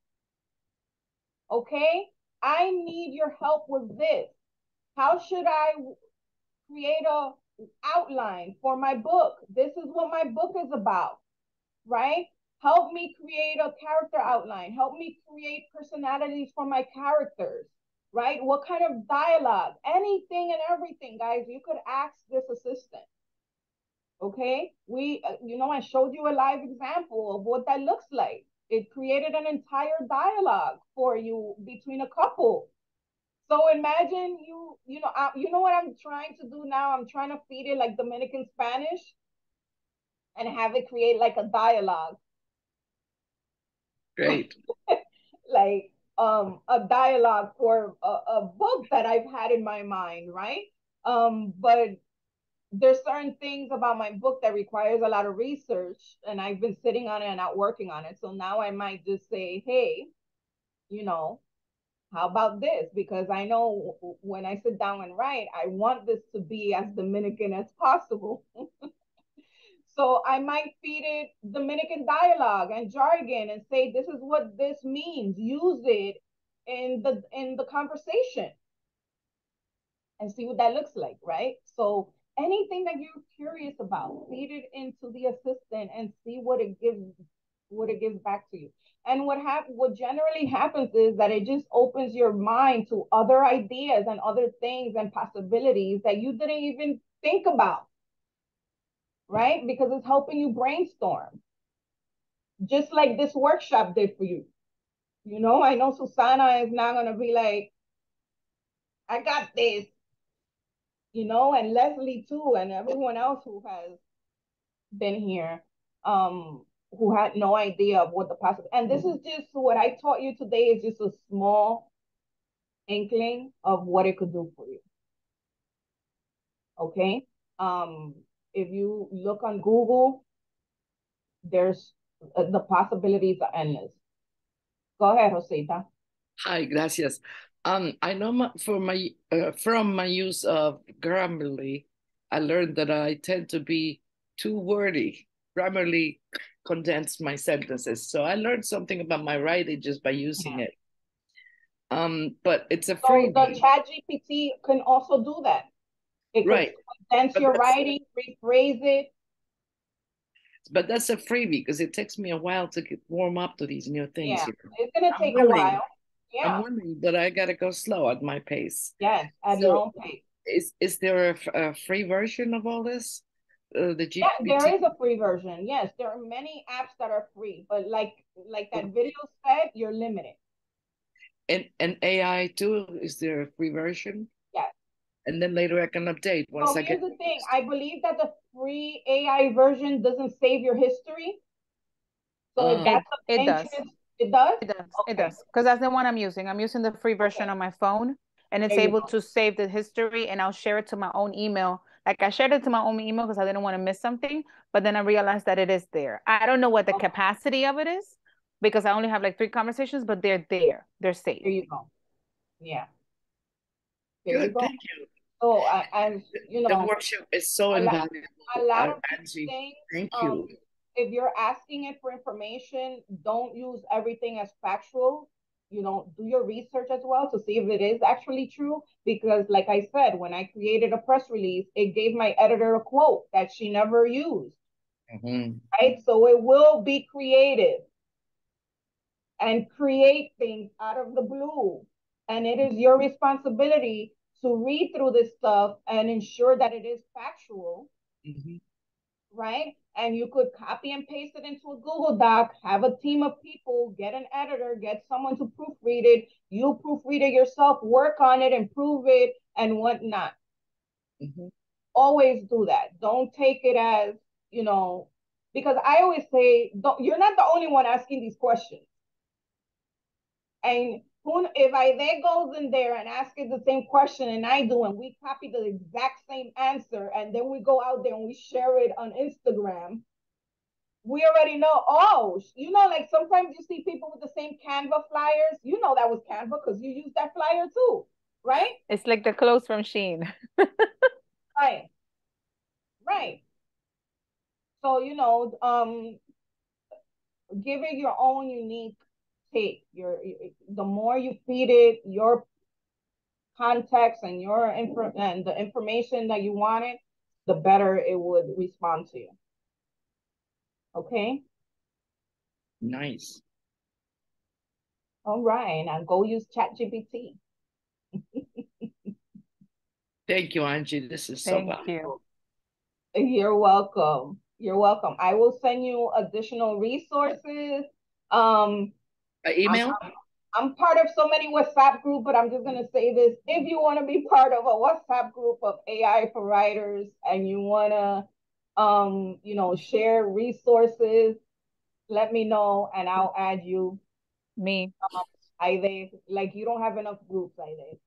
Okay. I need your help with this. How should I create a outline for my book? This is what my book is about, right? Help me create a character outline. Help me create personalities for my characters, right? What kind of dialogue? Anything and everything, guys. You could ask this assistant. Okay, I showed you a live example of what that looks like. It created an entire dialogue for you between a couple. So imagine you know what I'm trying to do now? I'm trying to feed it like Dominican Spanish and have it create like a dialogue. Great. Like a dialogue for a book that I've had in my mind, right? But there's certain things about my book that requires a lot of research, and I've been sitting on it and not working on it. So now I might just say, hey, how about this? Because I know when I sit down and write, I want this to be as Dominican as possible. So I might feed it Dominican dialogue and jargon and say, this is what this means. Use it in the conversation and see what that looks like, right? So anything that you're curious about, feed it into the assistant and see what it gives back to you. And what generally happens is that it just opens your mind to other ideas and other things and possibilities that you didn't even think about, right? Because it's helping you brainstorm. Just like this workshop did for you. I know Susana is not going to be like, I got this, and Leslie too, and everyone else who has been here, who had no idea of what the possible. And this is just what I taught you today is just a small inkling of what it could do for you. Okay. If you look on Google, there's the possibilities are endless. Go ahead, Rosita. Hi, gracias. I know from my use of Grammarly, I learned that I tend to be too wordy, Grammarly condensed my sentences. So I learned something about my writing just by using it. But it's a free. So the ChatGPT can also do that. It can condense your writing, rephrase it. But that's a freebie because it takes me a while to warm up to these new things. Yeah, you know? it's gonna take a while. Yeah, I'm willing, but I gotta go slow at my pace. Yes, at your own pace. Is there a free version of all this? The GPT? Yeah, there is a free version. Yes, there are many apps that are free, but like that video said, you're limited. And AI too, is there a free version? Yes. And then later I can update once I get. Here's the thing. I believe that the free AI version doesn't save your history. So if that's of interest, it does? It does. Okay. It does. Because that's the one I'm using. I'm using the free version on my phone, and it's able to save the history, and I'll share it to my own email. Like I shared it to my own email because I didn't want to miss something, but then I realized that it is there. I don't know what the capacity of it is because I only have like 3 conversations, but they're there. They're safe. There you go. Yeah. There you go. Thank you. So I you know, the workshop is so invaluable. A lot of Angie, things. Thank you. If you're asking it for information, don't use everything as factual. You know, do your research as well to see if it is actually true. Because like I said, when I created a press release, it gave my editor a quote that she never used. Right? So it will be creative and create things out of the blue. And it is your responsibility to read through this stuff and ensure that it is factual. Right? And you could copy and paste it into a Google Doc, have a team of people, get an editor, get someone to proofread it, you proofread it yourself, work on it, improve it, and whatnot. Always do that. Don't take it as, you know, because I always say, you're not the only one asking these questions. And if I then goes in there and asks it the same question and I do, and we copy the exact same answer, and then we go out there and we share it on Instagram, we already know, oh, you know, like sometimes you see people with the same Canva flyers. You know that was Canva because you use that flyer too, right? It's like the clothes from Shein. Right. Right. So, you know, give it your own unique take. The more you feed it your context and the information that you wanted, the better it would respond to you. Okay. Nice. All right, now go use ChatGPT. Thank you, Angie. This is so valuable. You're welcome. You're welcome. I will send you additional resources. Email? I'm part of so many WhatsApp groups, but I'm just going to say this. If you want to be part of a WhatsApp group of AI for writers and you want to, you know, share resources, let me know and I'll add you. Me. Aide, like you don't have enough groups, Aide.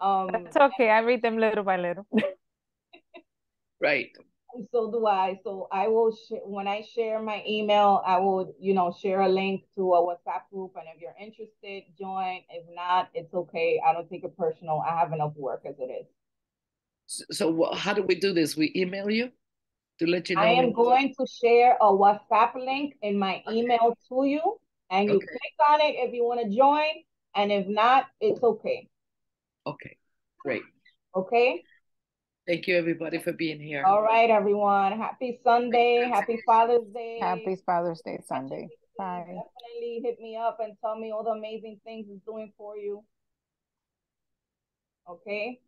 That's okay. I read them little by little. Right. And so do I. So I will, when I share my email, I will, you know, share a link to a WhatsApp group. And if you're interested, join. If not, it's okay. I don't take it personal. I have enough work as it is. So how do we do this? We email you to let you know? I am going to share a WhatsApp link in my email to you. And you click on it if you want to join. And if not, it's okay. Okay, great. Okay. Thank you, everybody, for being here. All right, everyone. Happy Sunday. Happy Father's Day. Happy Father's Day Sunday. Bye. Definitely hit me up and tell me all the amazing things it's doing for you. Okay.